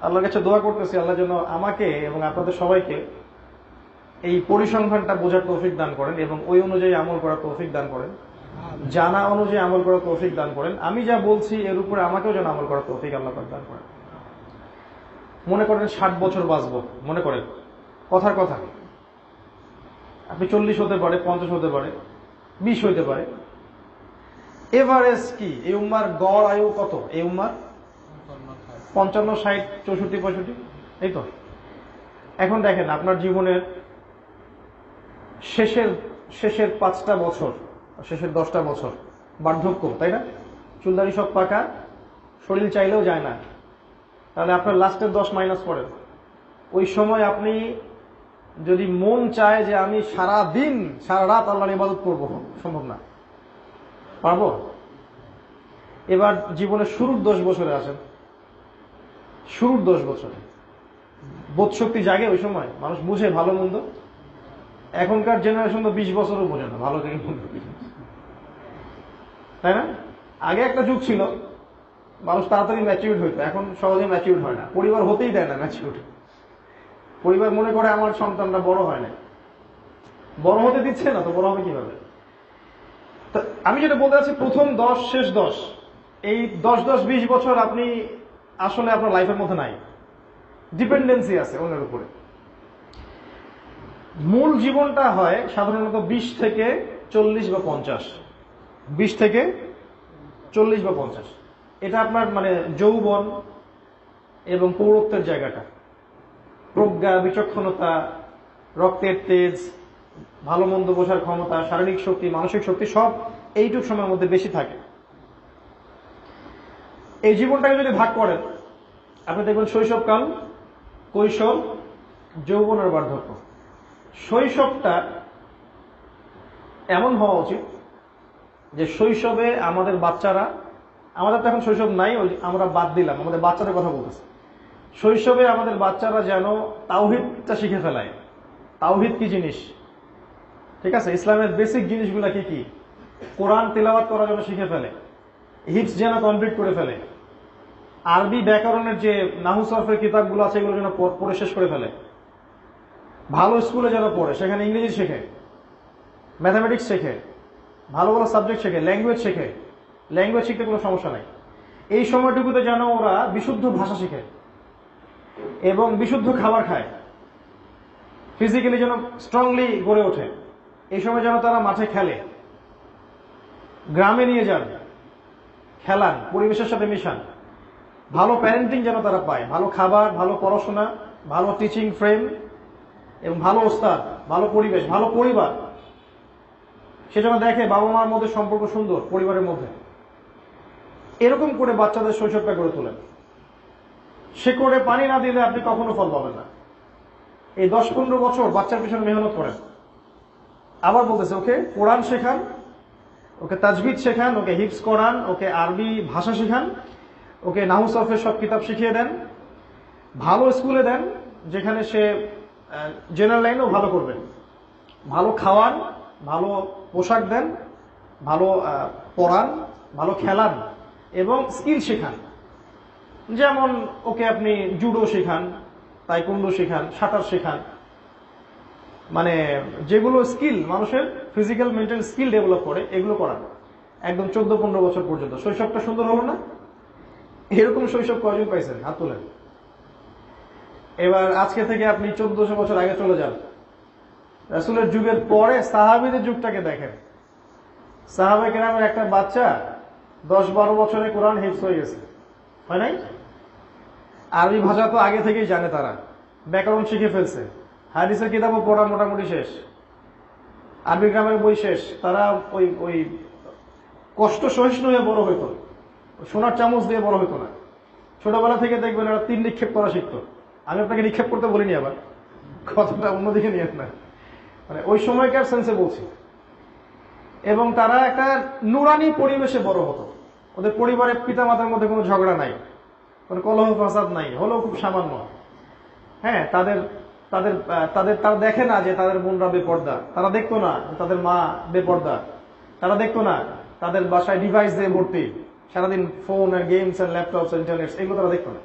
আল্লাহর কাছে দোয়া করতেছি, আল্লাহ যেন আমাকে এবং আপনাদের সবাইকে এই পরিসংখ্যানটা বোঝার তৌফিক দান করেন এবং ওই অনুযায়ী আমল করার তৌফিক দান করেন, জানা অনুযায়ী আমল করার তৌফিক দান করেন। আমি যা বলছি এর উপরে আমাকেও যেন আমল করার তৌফিক আল্লাহ দান করেন। মনে করেন 60 বছর বাঁচবো, মনে করেন, কথার কথা, আপনি 40 হতে পারে, 50 হতে পারে, 20 হইতে পারে। এভারেজ কি এই উম্মার গড় আয়ু কত? এই উম্মার 55, 60, 64, 65, এই তো। এখন দেখেন আপনার জীবনের শেষের 5টা বছর, শেষের 10টা বছর বার্ধক্য, তাই না? চুলদারি সব পাকা, শরীর চাইলেও যায় না। তাহলে আপনার লাস্টের 10 মাইনাস করেন। ওই সময় আপনি যদি মন চায় যে আমি সারা দিন সারা রাত আল্লাহর ইবাদত করবো, সম্ভব না। পারবো? এবার জীবনের শুরুর 10 বছরে আসেন। শুরুর 10 বছরে বোধ শক্তি জাগে, ওই সময় মানুষ বুঝে ভালো মন্দ। এখনকার জেনারেশন তো 20 বছরও বোঝে না ভালো থেকে মন্দ, তাই না? আগে একটা যুগ ছিল মানুষ তাড়াতাড়ি ম্যাচিউর হইতো, এখন সহজে ম্যাচিউর হয় না। পরিবার হতেই দেয় না ম্যাচিউর। পরিবার মনে করে আমার সন্তানরা বড় হয় না, বড় হতে দিচ্ছে না, তো বড় হবে কিভাবে? তো আমি যেটা বলতে চাচ্ছি, প্রথম 10, শেষ 10, এই 10-20 বছর আপনি আসলে আপনার লাইফের মধ্যে নাই, ডিপেন্ডেন্সি আছে অন্যের উপরে। মূল জীবনটা হয় সাধারণত 20 থেকে 40 বা 50, 20 থেকে 40 বা 50, এটা আপনার মানে যৌবন এবং পৌরত্বের জায়গাটা। প্রজ্ঞা, বিচক্ষণতা, রক্তের তেজ, ভালো মন্দ বোঝার ক্ষমতা, শারীরিক শক্তি, মানসিক শক্তি সব এইটুক সময়ের মধ্যে বেশি থাকে। এই জীবনটাকে যদি ভাগ করেন আপনি দেখবেন শৈশবকাল, কৈশোর, যৌবন আর বার্ধক্য। শৈশবটা এমন হওয়া উচিত যে শৈশবে আমাদের বাচ্চারা, আমাদের তো এখন শৈশব নাই, আমরা বাদ দিলাম, আমাদের বাচ্চাদের কথা বলতেছি। শৈশবে আমাদের বাচ্চারা যেন তাওহীদটা শিখে ফেলায়। তাওহীদ কি জিনিস, ঠিক আছে, ইসলামের বেসিক জিনিসগুলা কি কি, কোরআন তেলাওয়াত করার জন্য শিখে ফেলে, হিফজ যেন কমপ্লিট করে ফেলে, আরবি ব্যাকরণের যে নাহু সরফের কিতাবগুলো আছে এগুলো যেন পড়ে শেষ করে ফেলে, ভালো স্কুলে যেন পড়ে, সেখানে ইংরেজি শেখে, ম্যাথামেটিক্স শেখে, ভালো ভালো সাবজেক্ট শেখে, ল্যাঙ্গুয়েজ শেখে। ল্যাঙ্গুয়েজ শিখতে কোনো সমস্যা নাই। এই সময়টুকুতে যেন ওরা বিশুদ্ধ ভাষা শিখে এবং বিশুদ্ধ খাবার খায়, ফিজিক্যালি যেন স্ট্রংলি গড়ে ওঠে। এই সময় যেন তারা মাঠে খেলে, গ্রামে নিয়ে যান, খেলান, পরিবেশের সাথে মিশান, ভালো প্যারেন্টিং যেন তারা পায়, ভালো খাবার, ভালো পড়াশোনা, ভালো টিচিং ফ্রেম এবং ভালো ওস্তাদ, ভালো পরিবেশ, ভালো পরিবার। সে যেন দেখে বাবা মার মধ্যে সম্পর্ক সুন্দর, পরিবারের মধ্যে। এরকম করে বাচ্চাদের শৈশবটা গড়ে তোলেন। সে করে পানি না দিলে আপনি কখনো ফল পাবেন না। এই 10-15 বছর বাচ্চার পিছনে মেহনত করেন। আবার বলতেছে ওকে কোরআন শেখান, ওকে তাজবিদ শেখান, ওকে হিফজ করান, ওকে আরবি ভাষা শেখান, ওকে নাহু সরফের সব কিতাব শিখিয়ে দেন, ভালো স্কুলে দেন যেখানে সে জেনারেল লাইনেও ভালো করবে, ভালো খাওয়ান, ভালো পোশাক দেন, ভালো পড়ান, ভালো খেলান এবং স্কিল শেখান। যেমন ওকে আপনি জুডো শেখান, তাইকোন্ডো শেখান, সাঁতার শেখান, মানে যেগুলো স্কিল মানুষের ফিজিক্যাল মেন্টাল স্কিল ডেভেলপ করে এগুলো করান একদম 14-15 বছর পর্যন্ত। শৈশবটা সুন্দর হলো না? এরকম শৈশব কয়জন পাইছেন? হাত তোলেন। এবার আজকে থেকে আপনি 1400 বছর আগে চলে যান, রাসূলের যুগের পরে সাহাবীদের যুগটাকে দেখেন। সাহাবা কেরামের একটা বাচ্চা 10-12 বছরে কোরআন হিফজ হয়ে গেছে, হয় নাই? আরবি ভাষা তো আগে থেকেই জানে, তারা ব্যাকরণ শিখে ফেলছে, হাদিসের কিতাবও পড়া মোটামুটি শেষ, আরবি গ্রামের বই শেষ। তারা ওই ওই কষ্ট সহিষ্ণু হয়ে বড় হইতো, সোনার চামচ দিয়ে বড় হইতো না। ছোটবেলা থেকে দেখবেন এরা 3 নিক্ষেপ করা শিখতো। আমি আপনাকে নিক্ষেপ করতে বলিনি, আবার কথাটা অন্যদিকে নিয়ে না, মানে ওই সময়কার সেন্সে বলছি। এবং তারা একটা নুরানি পরিবেশে বড় হতো। ওদের পরিবারের পিতা মাতার মধ্যে কোনো ঝগড়া নাই, কোনো কলহ ফাসাদ নাই, হলেও খুব সামান্য। হ্যাঁ, তাদের তাদের তাদের তারা দেখে না যে তাদের বোনরা বেপর্দা, তারা দেখতো না যে তাদের মা বেপর্দা, তারা দেখতো না তাদের বাসায় ডিভাইস দিয়ে ভর্তি, সারাদিন ফোন আর গেমস আর ল্যাপটপস আর ইন্টারনেট, এগুলো তারা দেখতো না।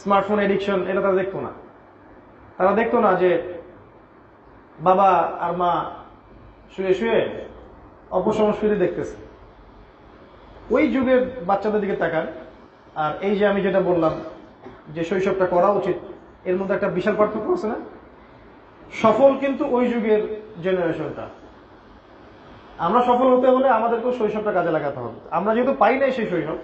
স্মার্টফোন এডিকশন, এটা তারা দেখতো না। তারা দেখতো না যে বাবা আর মা শুয়ে শুয়ে অপসংস্কৃতি দেখতেছে। ওই যুগের বাচ্চাদের দিকে তাকান, আর এই যে আমি যেটা বললাম যে শৈশবটা করা উচিত, এর মধ্যে একটা বিশাল পার্থক্য আছে না? সফল কিন্তু ওই যুগের জেনারেশনটা। আমরা সফল হতে হলে আমাদেরকেও শৈশবটা কাজে লাগাতে হবে। আমরা যেহেতু পাই নাই সেই শৈশব,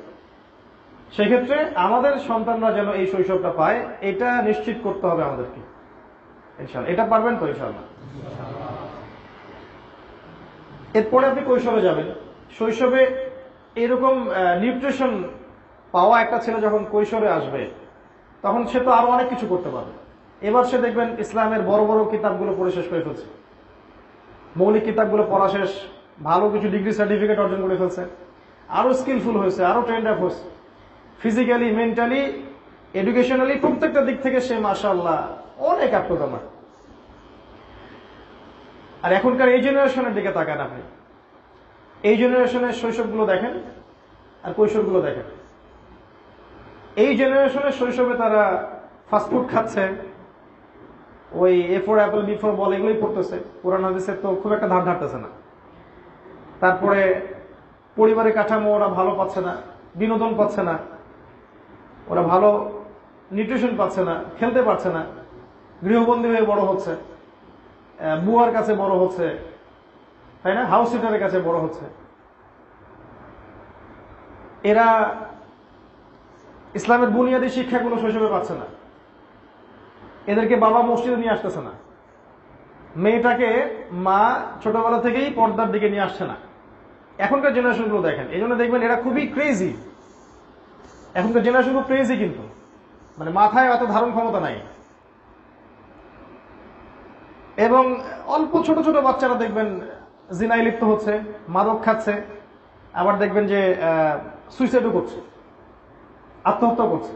সেক্ষেত্রে আমাদের সন্তানরা যেন এই শৈশবটা পায়, এটা নিশ্চিত করতে হবে আমাদেরকে। ইনশাআল্লাহ এটা পারবেন তো? ইনশাআল্লাহ। এরপরে আপনি কৈশোরে যাবেন। শৈশবে এরকম নিউট্রিশন পাওয়া একটা ছেলে যখন কৈশোরে আসবে, তখন সে তো আরো অনেক কিছু করতে পারবে। এবার সে দেখবেন ইসলামের বড় বড় কিতাবগুলো পড়ে শেষ করে ফেলছে, মৌলিক কিতাবগুলো পড়া শেষ, ভালো কিছু ডিগ্রি সার্টিফিকেট অর্জন করে ফেলছে, আরো স্কিলফুল হয়েছে, আরো ট্রেন্ড আপ হয়েছে, ফিজিক্যালি, মেন্টালি, এডুকেশনালি, প্রত্যেকটা দিক থেকে সে মাশাআল্লাহ অনেক আত্মদমা। আর এখনকার এই জেনারেশনের দিকে তাকান আপনি, এই জেনারেশনের শৈশবগুলো দেখেন আর কৈশোরগুলো দেখেন। এই জেনারেশনের শৈশবে তারা ফাস্টফুড খাচ্ছে, ওই A for apple, B for ball, এগুলোই পড়তেছে। কোরআন হাদিসের তো খুব একটা ধার ধারতেছে না। তারপরে পরিবারের কাঠামো ওরা ভালো পাচ্ছে না, বিনোদন পাচ্ছে না, ওরা ভালো নিউট্রিশন পাচ্ছে না, খেলতে পারছে না, গৃহবন্দী হয়ে বড় হচ্ছে, বুয়ার কাছে বড় হচ্ছে, তাই না? হাউস সিটারের কাছে বড় হচ্ছে। এরা ইসলামের বুনিয়াদী শিক্ষাগুলো শৈশবে পাচ্ছে না। এদেরকে বাবা মসজিদে নিয়ে আসতেছে না। মেয়েটাকে মা ছোটবেলা থেকেই পর্দার দিকে নিয়ে আসছে না। এখনকার জেনারেশন গুলো দেখেন, এই জন্য দেখবেন এরা খুবই ক্রেজি। এখনকার জেনারেশন খুব ক্রেজি, কিন্তু মানে মাথায় অত ধারণ ক্ষমতা নাই। এবং অল্প ছোট ছোট বাচ্চারা দেখবেন জিনায় লিপ্ত হচ্ছে, মাদক খাচ্ছে, আবার দেখবেন যে সুইসাইডও করছে, আত্মহত্যা করছে।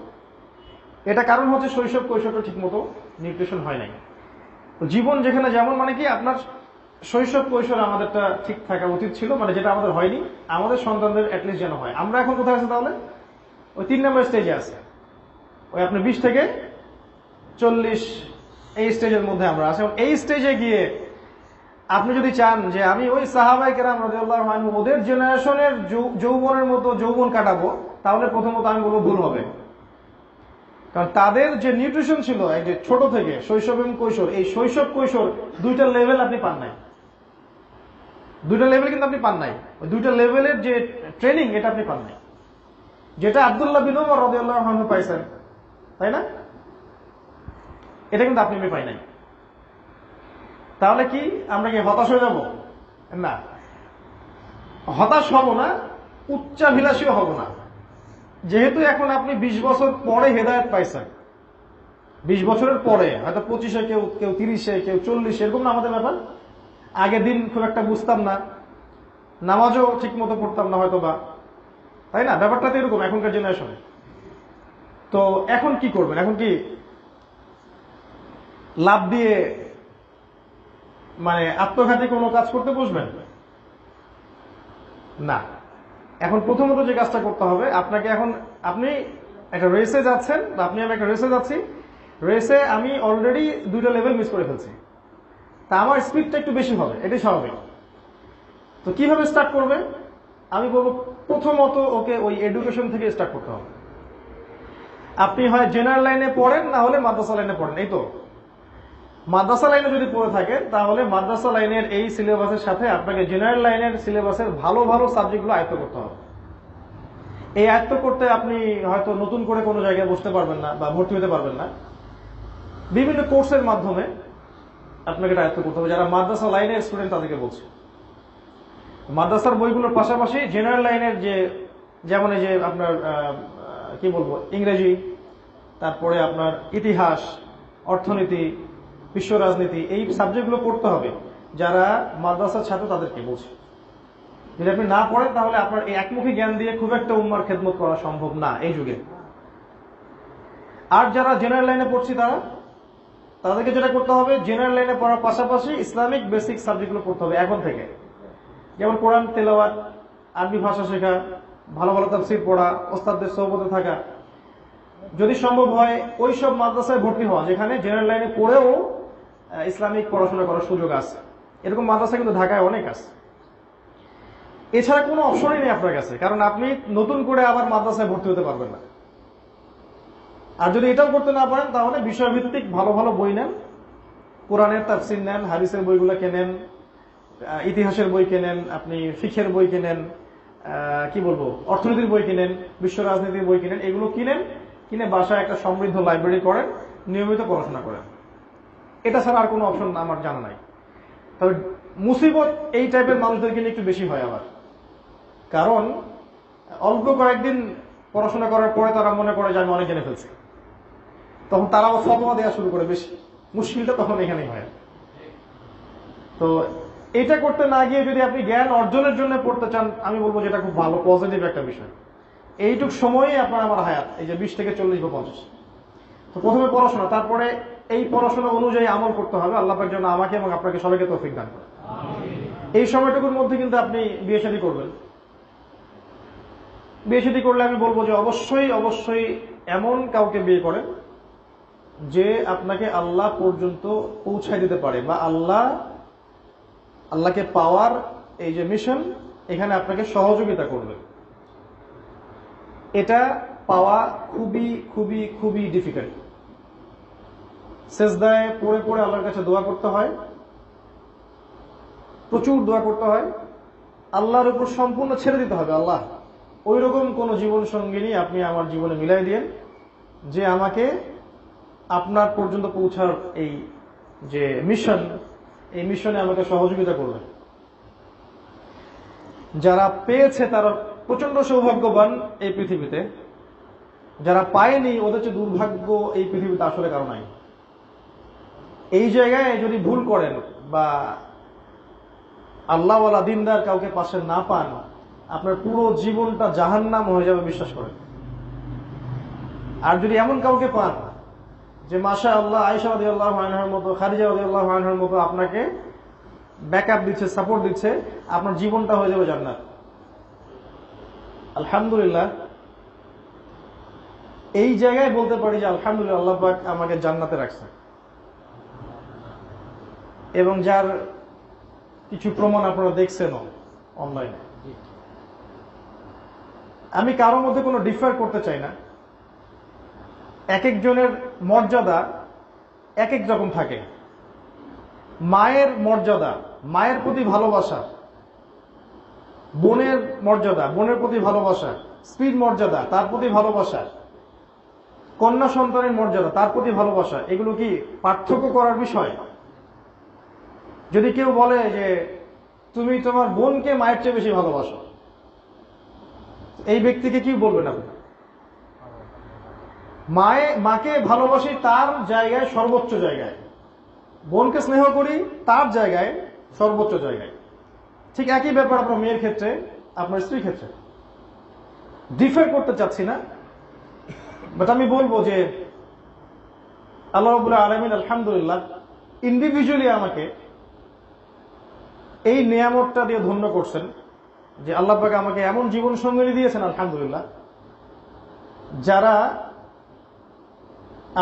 এটা কারণ হচ্ছে শৈশব কৈশোরটা ঠিক মতো নিউট্রিশন হয় নাই। তো জীবন যেখানে যেমন, মানে কি আপনার শৈশব কৈশোর আমাদেরটা ঠিক থাকা উচিত ছিল, মানে যেটা আমাদের হয়নি, আমাদের সন্তানদের অ্যাটলিস্ট যেন হয়। আমরা এখন কোথায় আছি তাহলে? ওই 3 নম্বর স্টেজে আছে। ওই আপনি 20 থেকে 40 এই স্টেজের মধ্যে আমরা আছি। এবং এই স্টেজে গিয়ে আপনি যদি চান যে আমি ওই সাহাবায়ে কেরাম রাদিয়াল্লাহু আনহুম ওদের জেনারেশনের যৌবনের মতো যৌবন কাটাবো, তাহলে প্রথমত আমি বলবো ভুল হবে। কারণ তাদের যে নিউট্রিশন ছিল এই যে ছোট থেকে শৈশব এবং কৈশোর, এই শৈশব কৈশোর দুইটা লেভেল আপনি পান নাই। দুইটা লেভেল কিন্তু আপনি পান নাই। ওই দুইটা লেভেলের যে ট্রেনিং, এটা আপনি পান নাই, যেটা আব্দুল্লাহ বিন ওমর রাদিয়াল্লাহু আনহু পাইছেন, তাই না? এটা কিন্তু আপনি পাই নাই। তাহলে কি আমরা কি হতাশ হয়ে যাব? না, হতাশ হব না, উচ্চাভিলাষীও হব না। যেহেতু এখন আপনি 20 বছর পরে হেদায়েত পাইছেন, 20 বছরের পরে, হয়তো 25-এ, কেউ 30-এ, কেউ 40-এ, এরকম না আমাদের ব্যাপার। আগে দিন খুব একটা বুঝতাম না, নামাজও ঠিক মতো পড়তাম না হয়তো বা, তাই না? ব্যাপারটা তো এরকম এখনকার জেনারেশনে। তো এখন কি করবেন? এখন কি লাভ দিয়ে মানে আত্মঘাতী কোনো কাজ করতে বসবেন? না। এখন প্রথমত যে কাজটা করতে হবে, আপনাকে এখন, আপনি একটা রেসে যাচ্ছেন, বা আপনি আমি একটা রেসে যাচ্ছি, রেসে আমি অলরেডি দুইটা লেভেল মিস করে ফেলছি, তা আমার স্পিডটা একটু বেশি হবে, এটাই স্বাভাবিক। তো কিভাবে স্টার্ট করবে? আমি বলবো প্রথমত ওকে ওই এডুকেশন থেকে স্টার্ট করতে হবে। আপনি হয় জেনারেল লাইনে পড়েন, না হলে মাদ্রাসা লাইনে পড়েন। এই তো মাদ্রাসা লাইনে যদি পড়ে থাকেন, তাহলে মাদ্রাসা লাইনের এই সিলেবাসের সাথে আপনাকে জেনারেল লাইনের সিলেবাসের ভালো ভালো সাবজেক্টগুলো আয়ত্ত করতে হবে। এই আয়ত্ত করতে আপনি হয়তো নতুন করে কোনো জায়গায় বসতে পারবেন না বা ভর্তি হতে পারবেন না। বিভিন্ন কোর্সের মাধ্যমে আপনাকে এটা আয়ত্ত করতে হবে। যারা মাদ্রাসা লাইনের স্টুডেন্ট তাদেরকে বলছে, মাদ্রাসার বইগুলোর পাশাপাশি জেনারেল লাইনের যে, যেমন এই যে আপনার কি বলবো, ইংরেজি, তারপরে আপনার ইতিহাস, অর্থনীতি, বিশ্ব রাজনীতি, এই সাবজেক্টগুলো পড়তে হবে। যারা মাদ্রাসার ছাত্র তাদেরকে বলছে, যদি আপনি না পড়েন তাহলে আপনার এই একমুখী জ্ঞান দিয়ে খুব একটা উম্মার খেদমত করা সম্ভব না এই যুগে। আর যারা জেনারেল লাইনে পড়ছি তাদেরকে যেটা করতে হবে, জেনারেল লাইনে পড়ার পাশাপাশি ইসলামিক বেসিক সাবজেক্টগুলো পড়তে হবে এখন থেকে। যেমন কোরআন তেলাওয়াত, আরবি ভাষা শেখা, ভালো ভালো তাফসীর পড়া, ওস্তাদদের সোহবতে থাকা। যদি সম্ভব হয় ওই সব মাদ্রাসায় ভর্তি হওয়া যেখানে জেনারেল লাইনে পড়েও ইসলামিক পড়াশোনা করার সুযোগ আছে। এরকম মাদ্রাসা কিন্তু ঢাকায় অনেক আছে। এছাড়া কোনো অপশনই নেই আপনার কাছে, কারণ আপনি নতুন করে আবার মাদ্রাসায় ভর্তি হতে পারবেন না। আর যদি এটাও করতে না পারেন, তাহলে বিষয়ভিত্তিক ভালো ভালো বই নেন, কোরআনের তাফসীর নেন, হাদিসের বইগুলো কেনেন, ইতিহাসের বই কেনেন, আপনি ফিকহের বই কেনেন, কি বলবো, অর্থনীতির বই কিনেন, বিশ্ব রাজনীতির বই কিনেন। এগুলো কিনে বাসায় একটা সমৃদ্ধ লাইব্রেরি করেন, নিয়মিত পড়াশোনা করেন। এটা ছাড়া আর কোনো অপশন আমার জানা নাই। তবে মুসিবত এই টাইপের মানুষদেরকে নিয়ে একটু বেশি হয় আবার, কারণ অল্প কয়েকদিন পড়াশোনা করার পরে তারা মনে করে যে আমি অনেক জেনে ফেলছি, তখন তারাও ফতোয়া দেওয়া শুরু করে বেশি। মুশকিলটা তখন এখানেই হয়। তো এটা করতে না গিয়ে যদি আপনি জ্ঞান অর্জনের জন্য পড়তে চান, আমি বলবো যেটা খুব ভালো পজিটিভ একটা বিষয়। এইটুক সময়ই আপনার আমার হায়াত, এই যে 20 থেকে 40 বা 50। তো প্রথমে পড়াশোনা, তারপরে এই পড়াশোনা অনুযায়ী আমল করতে হবে। আল্লাহ পাক যেন আমাকে এবং আপনাকে সবাইকে তৌফিক দান করেন। এই সময়টুকুর মধ্যে কিন্তু আপনি বিয়ে শাদী করবেন। বিয়ে শাদী করলে আমি বলবো যে অবশ্যই এমন কাউকে বিয়ে করেন যে আপনাকে আল্লাহ পর্যন্ত পৌঁছায় দিতে পারে, বা আল্লাহকে পাওয়ার এই যে মিশন, এখানে আপনাকে সহযোগিতা করবে। এটা পাওয়া খুবই খুবই খুবই ডিফিকাল্ট। সেজদায় পড়ে পড়ে আল্লাহর কাছে দোয়া করতে হয়, প্রচুর দোয়া করতে হয়, আল্লাহর উপর সম্পূর্ণ ছেড়ে দিতে হবে। আল্লাহ, ওই রকম কোন জীবন সঙ্গিনী আপনি আমার জীবনে মিলাই দিয়েন যে আমাকে আপনার পর্যন্ত পৌঁছার এই যে মিশন, এই মিশনে আমাকে সহযোগিতা করবে। যারা পেয়েছে তারা প্রচন্ড সৌভাগ্যবান এই পৃথিবীতে, যারা পায়নি ওদের চেয়ে দুর্ভাগ্য এই পৃথিবীতে আসলে কারো নাই। এই জায়গায় যদি ভুল করেন বা আল্লাহওয়ালা দিনদার কাউকে পাশে না পান, আপনার পুরো জীবনটা জাহান্নাম হয়ে যাবে, বিশ্বাস করেন। আর যদি এমন কাউকে পান যে মাশা আল্লাহ আয়েশা রাদিয়াল্লাহু আনহার মতো, খাদিজা রাদিয়াল্লাহু আনহার মতো আপনাকে ব্যাকআপ দিচ্ছে, সাপোর্ট দিচ্ছে, আপনার জীবনটা হয়ে যাবে জান্নাত। আলহামদুলিল্লাহ, এই জায়গায় বলতে পারি যে আলহামদুলিল্লাহ আল্লাহ পাক আমাকে জান্নাতে রাখছে। এবং যার কিছু প্রমাণ আপনারা দেখছেন অনলাইনে। আমি কারোর মধ্যে কোনো ডিফার করতে চাই না। এক একজনের মর্যাদা এক এক রকম থাকে। মায়ের মর্যাদা, মায়ের প্রতি ভালোবাসা, বোনের মর্যাদা, বোনের প্রতি ভালোবাসা, স্ত্রীর মর্যাদা, তার প্রতি ভালোবাসা, কন্যা সন্তানের মর্যাদা, তার প্রতি ভালোবাসা, এগুলো কি পার্থক্য করার বিষয়? যদি কেউ বলে যে তুমি তোমার বোনকে মায়ের চেয়ে বেশি ভালোবাসো, এই ব্যক্তিকে কি বলবেন আপনি? মাকে ভালোবাসি তার জায়গায়, সর্বোচ্চ জায়গায়, বোনকে স্নেহ করি তার জায়গায়, সর্বোচ্চ জায়গায়। ঠিক একই ব্যাপার আপনার মেয়ের ক্ষেত্রে, আপনার স্ত্রীর ক্ষেত্রে। ডিফার করতে চাচ্ছি না, বাট আমি বলবো যে আল্লাহ রাব্বুল আলামিন আলহামদুলিল্লাহ ইন্ডিভিজুয়ালি আমাকে এই নিয়ামতটা দিয়ে ধন্য করছেন যে আল্লাহ পাক আমাকে এমন জীবন সঙ্গী দিয়েছেন আলহামদুলিল্লাহ, যারা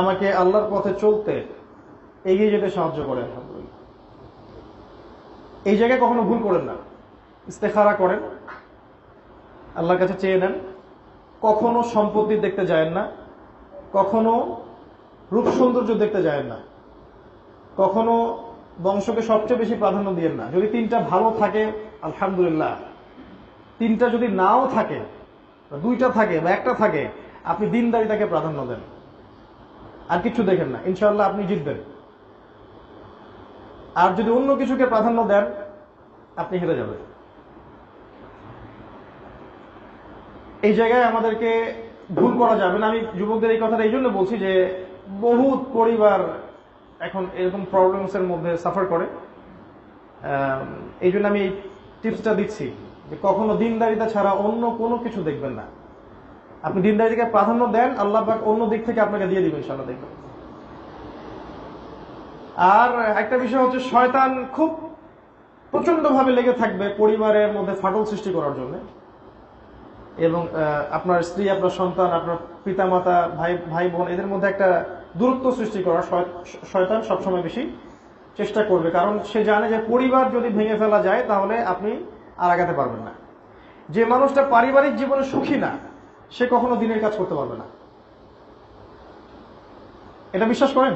আমাকে আল্লাহর পথে চলতে, এগিয়ে যেতে সাহায্য করে। আলহামদুলিল্লাহ, এই জায়গায় কখনো ভুল করেন না, ইস্তেখারা করেন, আল্লাহর কাছে চেয়ে নেন। কখনো সম্পত্তি দেখতে যায়েন না, কখনো রূপ সৌন্দর্য দেখতে যায়েন না, কখনো বংশকে সবচেয়ে বেশি প্রাধান্য দিয়েন না। যদি তিনটা ভালো থাকে আলহামদুলিল্লাহ, তিনটা যদি নাও থাকে, দুইটা থাকে বা একটা থাকে, আপনি দিনদারিতাকে প্রাধান্য দেন, আর কিছু দেখেন না, ইনশাআল্লাহ আপনি জিতবেন। আর যদি অন্য কিছুকে প্রাধান্য দেন, আপনি হেরে যাবেন। এই জায়গায় আমাদেরকে ভুল করা যাবে না। আমি যুবকদের এই কথাটা এই জন্য বলছি যে বহুত পরিবার এখন এরকম প্রবলেমস এর মধ্যে সাফার করে। এই জন্য আমি এই টিপসটা দিচ্ছি যে কখনো দিনদারিতা ছাড়া অন্য কোনো কিছু দেখবেন না। আপনি দিনদারিতাকে প্রাধান্য দেন, আল্লাহ পাক অন্য দিক থেকে আপনাকে দিয়ে দিবেন ইনশাআল্লাহ, দেখবেন। আর একটা বিষয় হচ্ছে, শয়তান খুব প্রচন্ড ভাবে লেগে থাকবে পরিবারের মধ্যে ফাটল সৃষ্টি করার জন্য, এবং আপনার স্ত্রী, আপনার সন্তান, আপনার পিতামাতা, ভাই বোন, এদের মধ্যে একটা দূরত্ব সৃষ্টি করার শয়তান সবসময় বেশি চেষ্টা করবে। কারণ সে জানে যে পরিবার যদি ভেঙে ফেলা যায় তাহলে আপনি আর আগাতে পারবেন না। যে মানুষটা পারিবারিক জীবনে সুখী না, সে কখনো দিনের কাজ করতে পারবে না। এটা বিশ্বাস করেন?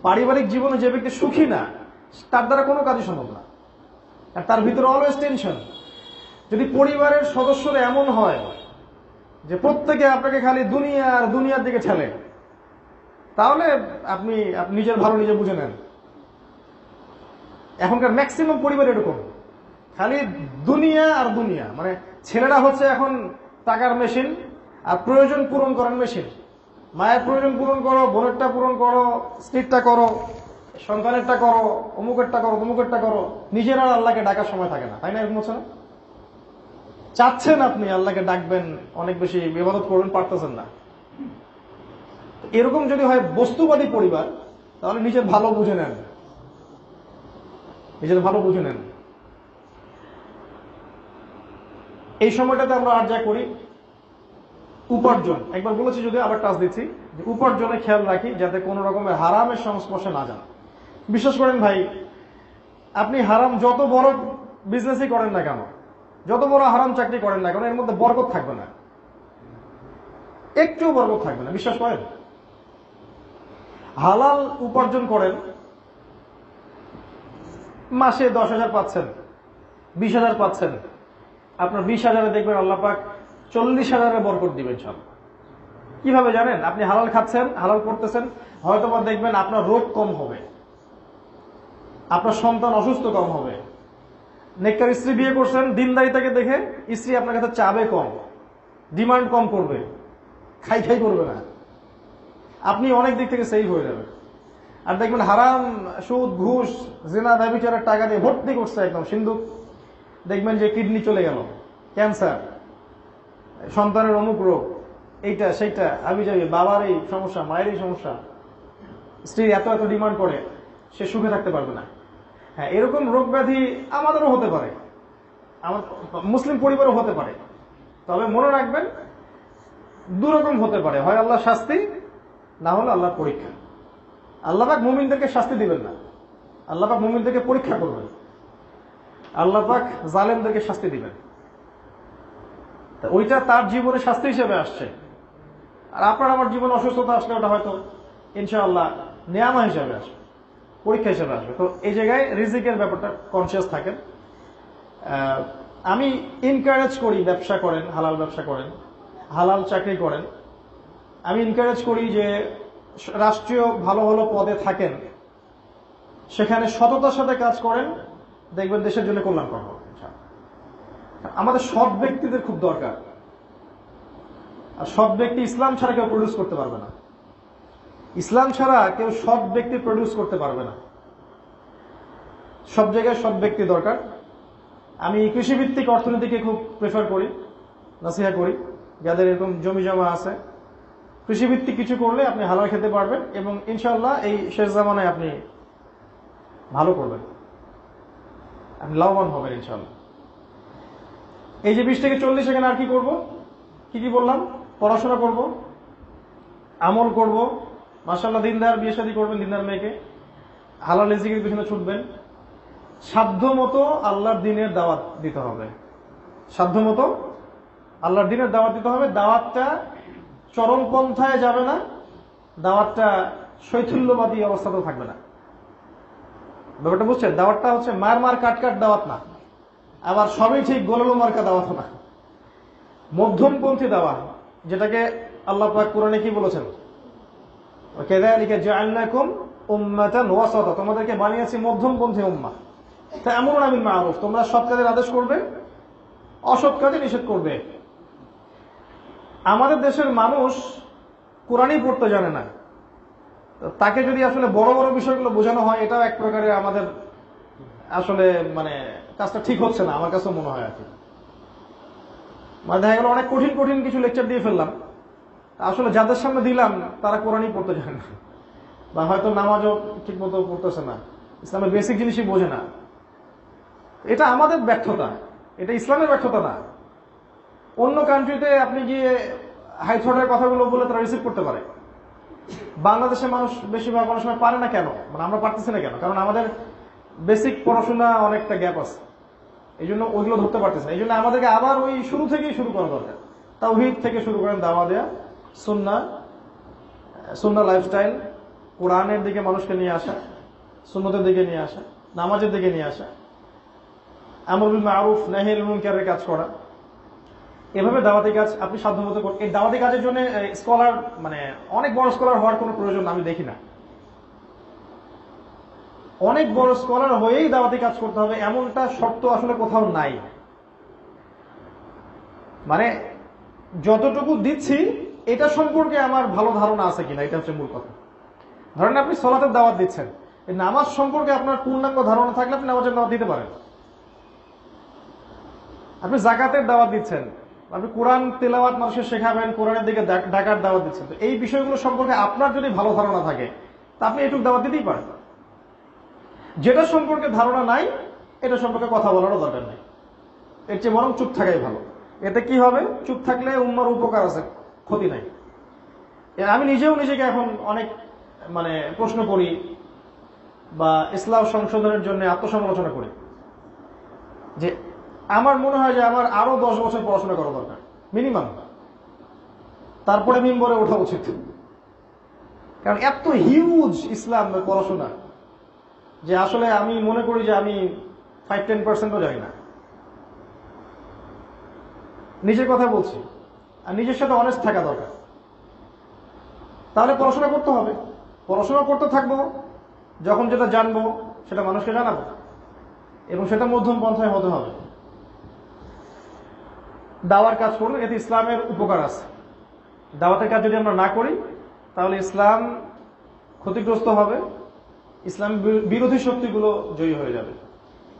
পারিবারিক জীবনে যে ব্যক্তি সুখী না, তার দ্বারা কোনো কাজই সম্ভব না, আর তার ভিতরে অলওয়েজ টেনশন। যদি পরিবারের সদস্যরা এমন হয় যে প্রত্যেকে আপনাকে খালি দুনিয়া আর দুনিয়ার দিকে ঠেলে, তাহলে আপনি নিজের ভালো নিজে বুঝে নেন। এখনকার ম্যাক্সিমাম পরিবার এরকম, খালি দুনিয়া আর দুনিয়া। মানে ছেলেরা হচ্ছে এখন টাকার মেশিন আর প্রয়োজন পূরণ করার মেশিন। মায়ের প্রয়োজন পূরণ করো, বোনেরটা পূরণ করো, স্ত্রীরটা করো, সন্তানেরটা করো, অমুকেরটা করো, তমুকেরটা করো, নিজের আর আল্লাহকে ডাকার সময় থাকে না, তাই না? এরকম হচ্ছে না? চাচ্ছেন আপনি আল্লাহকে ডাকবেন, অনেক বেশি ইবাদত করবেন, পারতেছেন না। এরকম যদি হয় বস্তুবাদী পরিবার, তাহলে নিজের ভালো বুঝে নেন, নিজের ভালো বুঝে নেন। এই সময়টাতে আমরা আর যা করি, উপার্জন, একবার বলেছি যদি আবার টাচ দিচ্ছি, যে উপার্জনে খেয়াল রাখি যাতে কোন রকমের হারামের সংস্পর্শে না যান। বিশ্বাস করেন ভাই, আপনি হারাম যত বড় বিজনেসই করেন না কেন, যত বড় হারাম চাকরি করেন না কেন, এর মধ্যে বরকত থাকবে না, একটু বরকত থাকবে না, বিশ্বাস করেন। হালাল উপার্জন করেন, মাসে 10,000 পাচ্ছেন, 20,000 পাচ্ছেন, আপনার 20,000-এ দেখবেন আল্লাহ পাক 40,000-এর বরকত দিবেন সব। কিভাবে জানেন? আপনি হালাল খাচ্ছেন, হালাল করতেছেন, হয়তো বা দেখবেন আপনার রোগ কম হবে, আপনার সন্তান অসুস্থ কম হবে। নেককার স্ত্রী বিয়ে করছেন, দিনদারিতাকে দেখে স্ত্রী আপনার কাছে চাবে কম, ডিমান্ড কম করবে, খাই খাই করবে না, আপনি অনেক দিক থেকে সেভ হয়ে যাবেন। আর দেখবেন হারাম, সুদ, ঘুষ, জিনা, ব্যভিচারের টাকা দিয়ে ভর্তি করছে একদম সিন্ধুক, দেখবেন যে কিডনি চলে গেল, ক্যান্সার, সন্তানের অমুক রোগ, এইটা সেইটা, আমি যাবি, বাবার এই সমস্যা, মায়ের এই সমস্যা, স্ত্রী এত এত ডিমান্ড করে, সে সুখে থাকতে পারবে না। হ্যাঁ, এরকম রোগ ব্যাধি আমাদেরও হতে পারে, আমার মুসলিম পরিবারও হতে পারে। তবে মনে রাখবেন, দুরকম হতে পারে, হয় আল্লাহ শাস্তি, না হলে আল্লাহর পরীক্ষা। আল্লাহ পাক মুমিনদেরকে শাস্তি দিবেন না, আল্লাহ পাক মুমিনদেরকে পরীক্ষা করবেন, আল্লাহ পাক জালেমদেরকে শাস্তি দিবেন। ওইটা তার জীবনে শাস্তি হিসেবে আসছে, আর আপনার আমার জীবনে অসুস্থতা আসলে ওটা হয়তো ইনশাআল্লাহ নেয়ামা হিসেবে আসবে, পরীক্ষা হিসেবে আসবে। তো এই জায়গায় রিজিকের ব্যাপারটা কনসিয়াস থাকেন। আমি এনকারেজ করি ব্যবসা করেন, হালাল ব্যবসা করেন, হালাল চাকরি করেন। আমি এনকারেজ করি যে রাষ্ট্রীয় ভালো ভালো পদে থাকেন, সেখানে সততার সাথে কাজ করেন, দেখবেন দেশের জন্য কল্যাণকর হবে। আমাদের সৎ ব্যক্তিদের খুব দরকার, আর সৎ ব্যক্তি ইসলাম ছাড়া কেউ প্রডিউস করতে পারবে না। ইসলাম ছাড়া কেউ সৎ ব্যক্তি প্রডিউস করতে পারবে না। সব জায়গায় সৎ ব্যক্তি দরকার। আমি কৃষিভিত্তিক অর্থনীতিকে খুব প্রেফার করি, নাসিহা করি। যাদের এরকম জমি জমা আছে, কৃষিভিত্তিক কিছু করলে আপনি হালাল খেতে পারবেন, এবং ইনশাআল্লাহ এই শেষ জামানায় আপনি ভালো করবেন, আপনি লাভবান হবেন ইনশাআল্লাহ। এই যে 20 থেকে 40, এখানে আর কি করব? কি কি বললাম? পড়াশোনা করব, আমল করব, মাশাআল্লাহ দিনদার, বিয়ে শাদী করবেন দিনদার মেয়েকে, হালাল রিজিকের পিছনে ছুটবেন, সাধ্য মতো আল্লাহর দ্বীনের দাওয়াত দিতে হবে, সাধ্য মতো আল্লাহর দ্বীনের দাওয়াত দিতে হবে। দাওয়াতটা চরমপন্থায় যাবে না, দাওয়াতটা শৈথিল্যবাদী অবস্থাতেও থাকবে না। ব্যাপারটা বুঝছেন? দাওয়াতটা হচ্ছে মার মার কাট কাট দাওয়াত না, আবার সবই ঠিক গোলালো মার্কা দাওয়াত না, মধ্যমপন্থী দাওয়াত, যেটাকে আল্লাহ পাক কোরআনে কি বলেছেন? কাযালিকা জাআলনাকুম উম্মাতান ওয়াসাতা, তোমাদেরকে বানিয়েছি মধ্যমপন্থী উম্মাহ। তা'মুরুনা বিল মা'রুফ, তোমরা সৎ কাজের আদেশ করবে, অসৎ কাজে নিষেধ করবে। আমাদের দেশের মানুষ কোরআনই পড়তে জানে না, তাকে যদি আসলে বড় বড় বিষয়গুলো বোঝানো হয়, এটাও এক প্রকারের আমাদের আসলে মানে কাজটা ঠিক হচ্ছে না, আমার কাছে মনে হয় আর কি। মানে দেখা গেল অনেক কঠিন কঠিন কিছু লেকচার দিয়ে ফেললাম, আসলে যাদের সামনে দিলাম তারা কোরআনই পড়তে জানে না, বা হয়তো নামাজও ঠিক মতো পড়তেছে না, ইসলামের বেসিক জিনিসই বোঝে না। এটা আমাদের ব্যর্থতা, এটা ইসলামের ব্যর্থতা না। অন্য কান্ট্রিতে আপনি গিয়ে হাই থটের কথাগুলো বলে তারা রিসিভ করতে পারে। বাংলাদেশের মানুষ বেশিরভাগ অনেক সময় পারে না। কেন? মানে আমরা পারতেছি না কেন? কারণ আমাদের বেসিক পড়াশোনা অনেকটা গ্যাপ আছে, এই জন্য ওইগুলো ধরতে পারতেছে। এই জন্য আমাদেরকে আবার ওই শুরু থেকেই শুরু করা দরকার। তাওহীদ থেকে শুরু করেন, দাওয়া দেয়া, সুন্নাহ লাইফস্টাইল, কোরআনের দিকে মানুষকে নিয়ে আসা, সুন্নতের দিকে নিয়ে আসা, নামাজের দিকে নিয়ে আসা, আমর বিল মারুফ নাহি আনিল মুনকারের কাজ করা। এভাবে দাওয়াতি কাজ আপনি সাধ্যমতো করুন। এই দাওয়াতি কাজের জন্য স্কলার, মানে অনেক বড় স্কলার হওয়ার কোনো প্রয়োজন আমি দেখি না। অনেক বড় স্কলার হয়েই দাওয়াতি কাজ করতে হবে এমনটা শর্ত আসলে কোথাও নাই। মানে যতটুকু দিচ্ছি এটা সম্পর্কে আমার ভালো ধারণা আছে কিনা, এটা হচ্ছে মূল কথা। ধরেন আপনি সালাতের দাওয়াত দিচ্ছেন, এই নামাজ সম্পর্কে আপনার পূর্ণাঙ্গ ধারণা থাকলে আপনি নামাজের দাওয়াত দিতে পারেন। আপনি যাকাতের দাওয়াত দিচ্ছেন, আপনি কোরআন তেলাওয়াত মানুষকে শেখাবেন, কোরআনের দিকে ডাকার দাওয়াত দিচ্ছেন, তো এই বিষয়গুলো সম্পর্কে আপনার যদি ভালো ধারণা থাকে তা আপনি এটুকু দাওয়াত দিতেই পারেন। যেটা সম্পর্কে ধারণা নাই এটা সম্পর্কে কথা বলারও দরকার নেই, এর চেয়ে বরং চুপ থাকাই ভালো। এতে কি হবে? চুপ থাকলে উম্মার উপকার আছে, ক্ষতি নাই। আমি নিজেও নিজেকে এখন অনেক মানে প্রশ্ন করি, বা ইসলাম সংশোধনের জন্য আত্মসমালোচনা করি, যে আমার মনে হয় যে আমার আরো 10 বছর পড়াশোনা করা দরকার মিনিমাম, তারপরে মিম্বরে ওঠা উচিত। কারণ এত হিউজ ইসলাম পড়াশোনা যে আসলে আমি মনে করি যে আমি 5-10%ও জানি না। নিজের কথা বলছি, আর নিজের সাথে অনেস্ট থাকা দরকার। তাহলে পড়াশোনা করতে হবে, পড়াশোনা করতে থাকবো, যখন যেটা জানবো সেটা মানুষকে জানাবো, এবং সেটা মধ্যম পন্থায় হতে হবে। দাওয়ার কাজ করলে এতে ইসলামের উপকার আছে। দাওয়াতের কাজ যদি আমরা না করি তাহলে ইসলাম ক্ষতিগ্রস্ত হবে, ইসলাম বিরোধী শক্তিগুলো জয়ী হয়ে যাবে।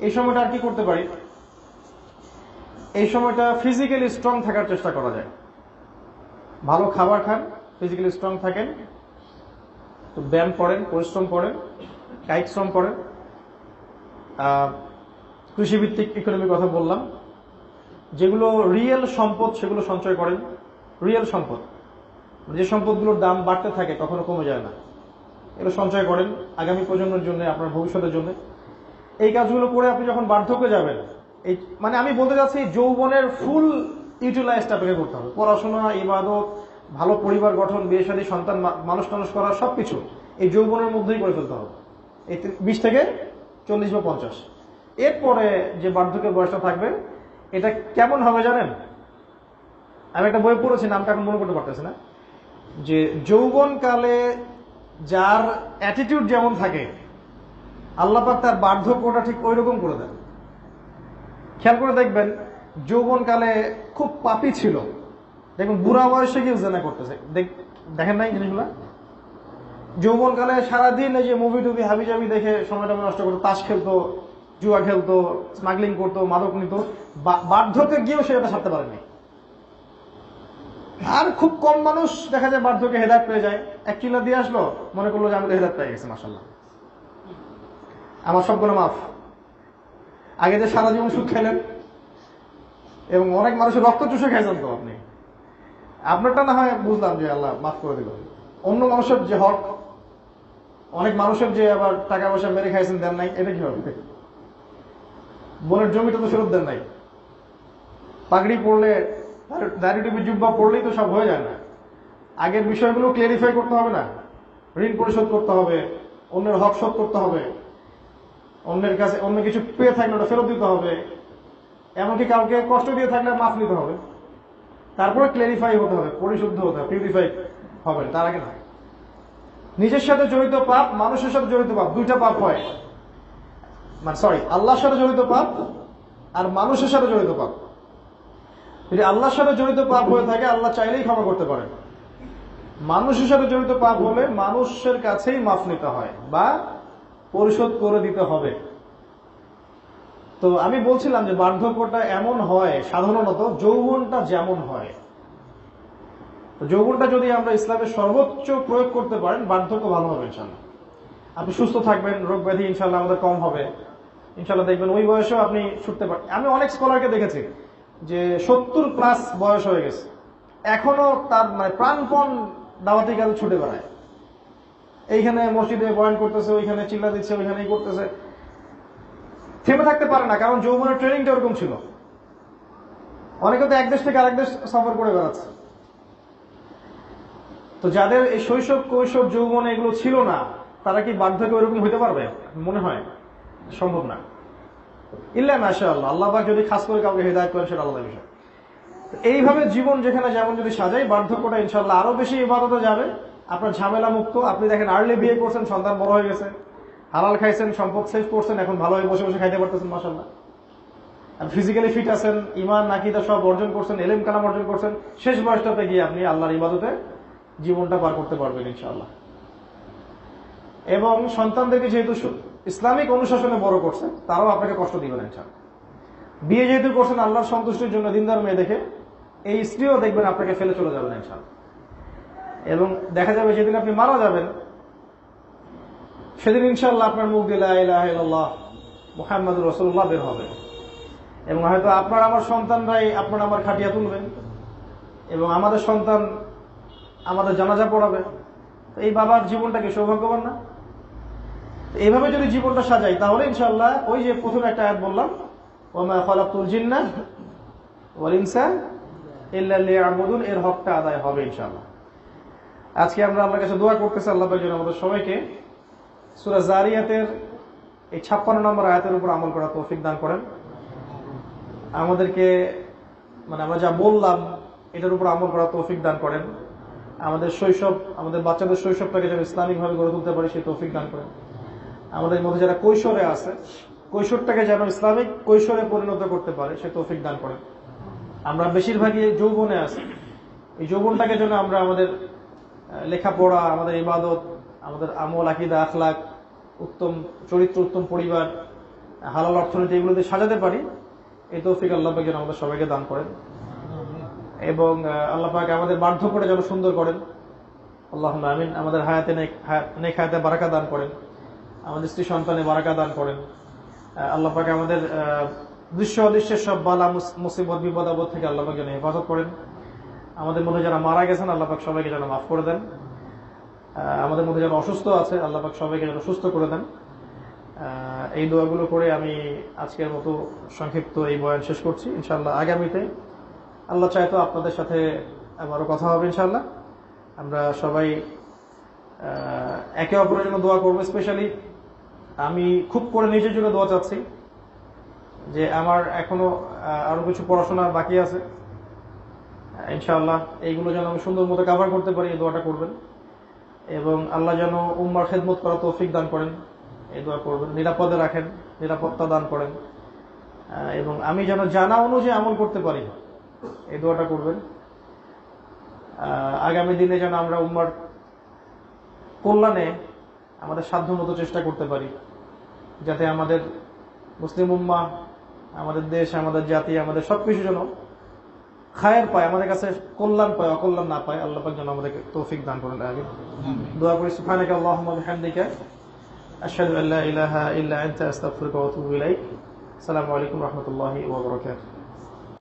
এই সময়টা আর কি করতে পারি? এই সময়টা ফিজিক্যালি স্ট্রং থাকার চেষ্টা করা যায়। ভালো খাবার খান, ফিজিক্যালি স্ট্রং থাকেন, ব্যায়াম করেন, পরিশ্রম করেন, কায়িক শ্রম করেন। কৃষিভিত্তিক ইকোনমির কথা বললাম। যেগুলো রিয়েল সম্পদ সেগুলো সঞ্চয় করেন। রিয়েল সম্পদ, যে সম্পদগুলোর দাম বাড়তে থাকে, কখনো কমে যায় না, এগুলো সঞ্চয় করেন আগামী প্রজন্মের জন্য, আপনার ভবিষ্যতের জন্য। এই কাজগুলো করে আপনি যখন বার্ধক্যে যাবেন, এই মানে আমি বলতে চাচ্ছি যৌবনের ফুল ইউটিলাইজটা আপনাকে করতে হবে। পড়াশোনা, ইবাদত, ভালো পরিবার গঠন, বিয়ে শাদী, সন্তান মানুষ টানুষ করা, সবকিছু এই যৌবনের মধ্যেই করে ফেলতে হবে, এই 20 থেকে 40 বা 50। এরপরে যে বার্ধক্যের বয়সটা থাকবে, এটা কেমন হবে জানেন? আমি একটা বই পড়েছি, নামটা এখন মনে করতে পারতেছি না, যে যৌবনকালে যার অ্যাটিটিউড যেমন থাকে, আল্লাহ পাক তার বার্ধক্যটা ঠিক ওই রকম করে দেন। খেয়াল করে দেখবেন, যৌবনকালে খুব পাপী ছিল, দেখুন বুড়া বয়সে গিয়ে জেনা করতেছে, দেখেন নাই জিনিসগুলা? যৌবনকালে সারাদিন এই যে মুভি টুভি হাবিজাবি দেখে সময়টা নষ্ট করতো, তাস খেলতো, জুয়া খেলতো, স্মাগলিং করতো, মাদক নিত, বার্ধক্যে গিয়েও সে এটা ছাড়তে পারেনি। আর খুব কম মানুষ দেখা যায় বার্ধক্যে হেদায়েত পেয়ে যায়। এক চিল্লা দিয়ে আসলো, মনে করলো যে আমি তো হেদায়েত পেয়ে গেছি, মাশাআল্লাহ, আমার সবগুলো মাফ। আগে যে সারা জীবন সুদ খেলেন, এবং অনেক মানুষের রক্ত চুষে খাইছেন, তো আপনি আপনারটা না হয় বুঝলাম যে আল্লাহ মাফ করে দিল, অন্য মানুষের যে হক, অনেক মানুষের যে আবার টাকা পয়সা মেরে খাইছেন, দেন নাই, এটা কি হবে? বোনের জমিটা তো ফেরত দেন নাই। পাগড়ি পড়লে, দাড়ি টুপি জুব্বা পড়লেই তো সব হয়ে যায় না। আগের বিষয়গুলো ক্লিয়ারিফাই করতে হবে না? ঋণ পরিশোধ করতে হবে, অন্যের হক শোধ করতে হবে, অন্যের কাছে অন্য কিছু পেয়ে থাকলে ওটা ফেরত দিতে হবে, এমনকি কাউকে কষ্ট দিয়ে থাকলে মাফ নিতে হবে। তারপরে ক্লিয়ারিফাই হতে হবে, পরিশুদ্ধ হতে হবে, পিউরিফাই হবে, তার আগে না। নিজের সাথে জড়িত পাপ, মানুষের সাথে জড়িত পাপ, দুইটা পাপ হয়। মানে সরি, আল্লাহর সাথে জড়িত পাপ আর মানুষের সাথে জড়িত পাপ। যদি আল্লাহর সাথে জড়িত পাপ হয়ে থাকে, আল্লাহ চাইলেই ক্ষমা করতে পারেন। মানুষের সাথে জড়িত পাপ হলে মানুষের কাছেই মাফ নিতে হয় বা পরিশোধ করে দিতে হবে। তো আমি বলছিলাম যে বার্ধক্যটা এমন হয়, সাধারণত যৌবনটা যেমন হয়, যৌবনটা যদি আমরা ইসলামের সর্বোচ্চ প্রয়োগ করতে পারেন, বার্ধক্য ভালো হবে ইনশাল্লাহ। আপনি সুস্থ থাকবেন, রোগ ব্যাধি ইনশাল্লাহ আমাদের কম হবে, ইনশাল্লাহ দেখবেন ওই বয়সেও আপনি ছুটতে পারেন। আমি অনেক স্কলারকে দেখেছি যে 70+ বয়স হয়ে গেছে, এখনো তার মানে প্রাণপণ দাওয়াতি কাজে ছুটে বেড়ায়। এইখানে মসজিদে বয়ান করতেছে, ওইখানে চিল্লা দিচ্ছে, ওইখানে করতেছে, থেমে থাকতে পারে না, কারণ যৌবনের ট্রেনিংটা ওরকম ছিল। অনেকে তো এক দেশ থেকে আরেক দেশ সফর করে বেড়াচ্ছে। তো যাদের এই শৈশব, কৈশোর, যৌবনে এগুলো ছিল না, তারা কি বার্ধক্যে ওইরকম হইতে পারবে? মনে হয় সম্ভব না। ইল্লা মাশাআল্লাহ, আল্লাহ পাক যদি খাস করে কাউকে হেদায়েত করেন, সেটা আলাদা বিষয়। এইভাবে জীবন যেখানে যেমন যদি সাজাই, বার্ধক্যটা ইনশাআল্লাহ আরো বেশি ইবাদতে যাবে, আপনার ঝামেলা মুক্ত। আপনি দেখেন আর্লি বিয়ে করছেন, সন্তান বড় হয়ে গেছে, হালাল খাইছেন, সম্পদ সেভ করছেন, এখন ভালোভাবে বসে বসে খাইতে পারতেছেন, মাশাআল্লাহ। ফিজিক্যালি ফিট আছেন, ইমান নাকিদা সব অর্জন করছেন, এলেম কালাম অর্জন করছেন, শেষ বয়সটাতে গিয়ে আপনি আল্লাহর ইবাদতে জীবনটা পার করতে পারবেন ইনশাআল্লাহ। এবং সন্তানদেরকে যেহেতু ইসলামিক অনুশাসনে বড় করছেন, তারাও আপনাকে কষ্ট দিবেন ইনশাআল্লাহ। বিয়ে যেহেতু করছেন আল্লাহর সন্তুষ্টির জন্য, দিনদার মেয়ে দেখে, এই স্ত্রীও দেখবেন আপনাকে ফেলে চলে যাবেন ইনশাআল্লাহ। এবং দেখা যাবে যেদিন আপনি মারা যাবেন, সেদিন ইনশাআল্লাহ আপনার মুখ দিয়ে লা ইলাহা ইল্লাল্লাহ মুহাম্মাদুর রাসূলুল্লাহ বের হবে, এবং হয়তো আপনার আমার সন্তানরাই আপনার আমার খাটিয়া তুলবেন, এবং আমাদের সন্তান আমাদের জানাজা পড়াবে। এই বাবার জীবনটা কি সৌভাগ্যবান না? এইভাবে যদি জীবনটা সাজাই, তাহলে ইনশাআল্লাহ ওই যে প্রথমে একটা আয়াত বললাম, ওয়া মা খালাকতুল জিন্না ওয়াল ইনসা ইল্লা লিয়াবুদুন, এর হকটা আদায় হবে ইনশাআল্লাহ। আজকে আমরা আল্লাহর কাছে দোয়া করতেছি, আল্লাহ পাক যেন আমাদের সবাইকে সূরা জারিয়াতের এই 56 নম্বর আয়াতের উপর আমল করার তৌফিক দান করেন, আমাদেরকে মানে আমরা যা বললাম এটার উপর আমল করার তৌফিক দান করেন। আমাদের শৈশব, আমাদের বাচ্চাদের শৈশবটাকে যেন ইসলামিকভাবে গড়ে তুলতে পারি সেই তৌফিক দান করেন। আমাদের মধ্যে যারা কৈশোরে আছে, কৈশোরটাকে যেন ইসলামিক কৈশোরে পরিণত করতে পারে সে তৌফিক দান করেন। আমরা বেশিরভাগই যৌবনে আছি, এই যৌবনটাকে যেন আমরা আমাদের লেখাপড়া, আমাদের ইবাদত, আমাদের আমল, আকীদা, আখলাক, উত্তম চরিত্র, উত্তম পরিবার, হালাল অর্থনীতি এগুলোতে সাজাতে পারি। এই তৌফিক আল্লাহ পাক যেন আমাদের সবাইকে দান করেন এবং আল্লাহ পাক আমাদের বার্ধক্যটা যেন সুন্দর করেন। আল্লাহুম্মা আমিন। আমাদের হায়াতে নেক হায়াতে বারাকা দান করেন, আমাদের স্ত্রী সন্তানে বারাকা দান করেন। আল্লাহ পাক আমাদের দৃশ্য অদৃশ্যের সব বালা মুসিবত বিপদ আপদ থেকে আল্লাহ পাক যেন হেফাজত করেন। আমাদের মধ্যে যারা মারা গেছেন আল্লাহ পাক সবাইকে যেন মাফ করে দেন। আমাদের মধ্যে যারা অসুস্থ আছে আল্লাহ পাক সবাইকে যেন সুস্থ করে দেন। এই দোয়াগুলো করে আমি আজকের মতো সংক্ষিপ্ত এই বয়ান শেষ করছি। ইনশাআল্লাহ আগামীতে আল্লাহ চায় তো আপনাদের সাথে আবারও কথা হবে ইনশাআল্লাহ। আমরা সবাই একে অপরের জন্য দোয়া করবো। স্পেশালি আমি খুব করে নিজের জন্য দোয়া চাচ্ছি যে আমার এখনো আরো কিছু পড়াশোনা বাকি আছে। ইনশাআল্লাহ এইগুলো যেন আমি সুন্দর মতো কভার করতে পারি, এই দোয়াটা করবেন। এবং আল্লাহ যেন উম্মার খেদমত করা তৌফিক দান করেন, এই দোয়া করবেন। নিরাপদে রাখেন, নিরাপত্তা দান করেন এবং আমি যেন জানা অনুযায়ী আমল করতে পারি, এই দোয়াটা করবেন। আগামী দিনে যেন আমরা উম্মার কল্যাণে আমাদের সাধ্য মতো চেষ্টা করতে পারি, যাতে আমাদের মুসলিম উম্মাহ, আমাদের দেশ, আমাদের জাতি, আমাদের সবকিছু যেন খায়ের পায়, আমাদের কাছে কল্যাণ পায়, অকল্যাণ না পায়। আল্লাহ পাক যেন আমাদেরকে তৌফিক দান করেন। আগে দোয়া করি। সুবহানাকা আল্লাহুম্মা ওয়া বিহামদিকা আশহাদু আল্লা ইলাহা ইল্লা আনতা আস্তাগফিরুকা ওয়া আতুবু ইলাইক। আসসালামু আলাইকুম ওয়া রাহমাতুল্লাহি ওয়া বারাকাতুহু।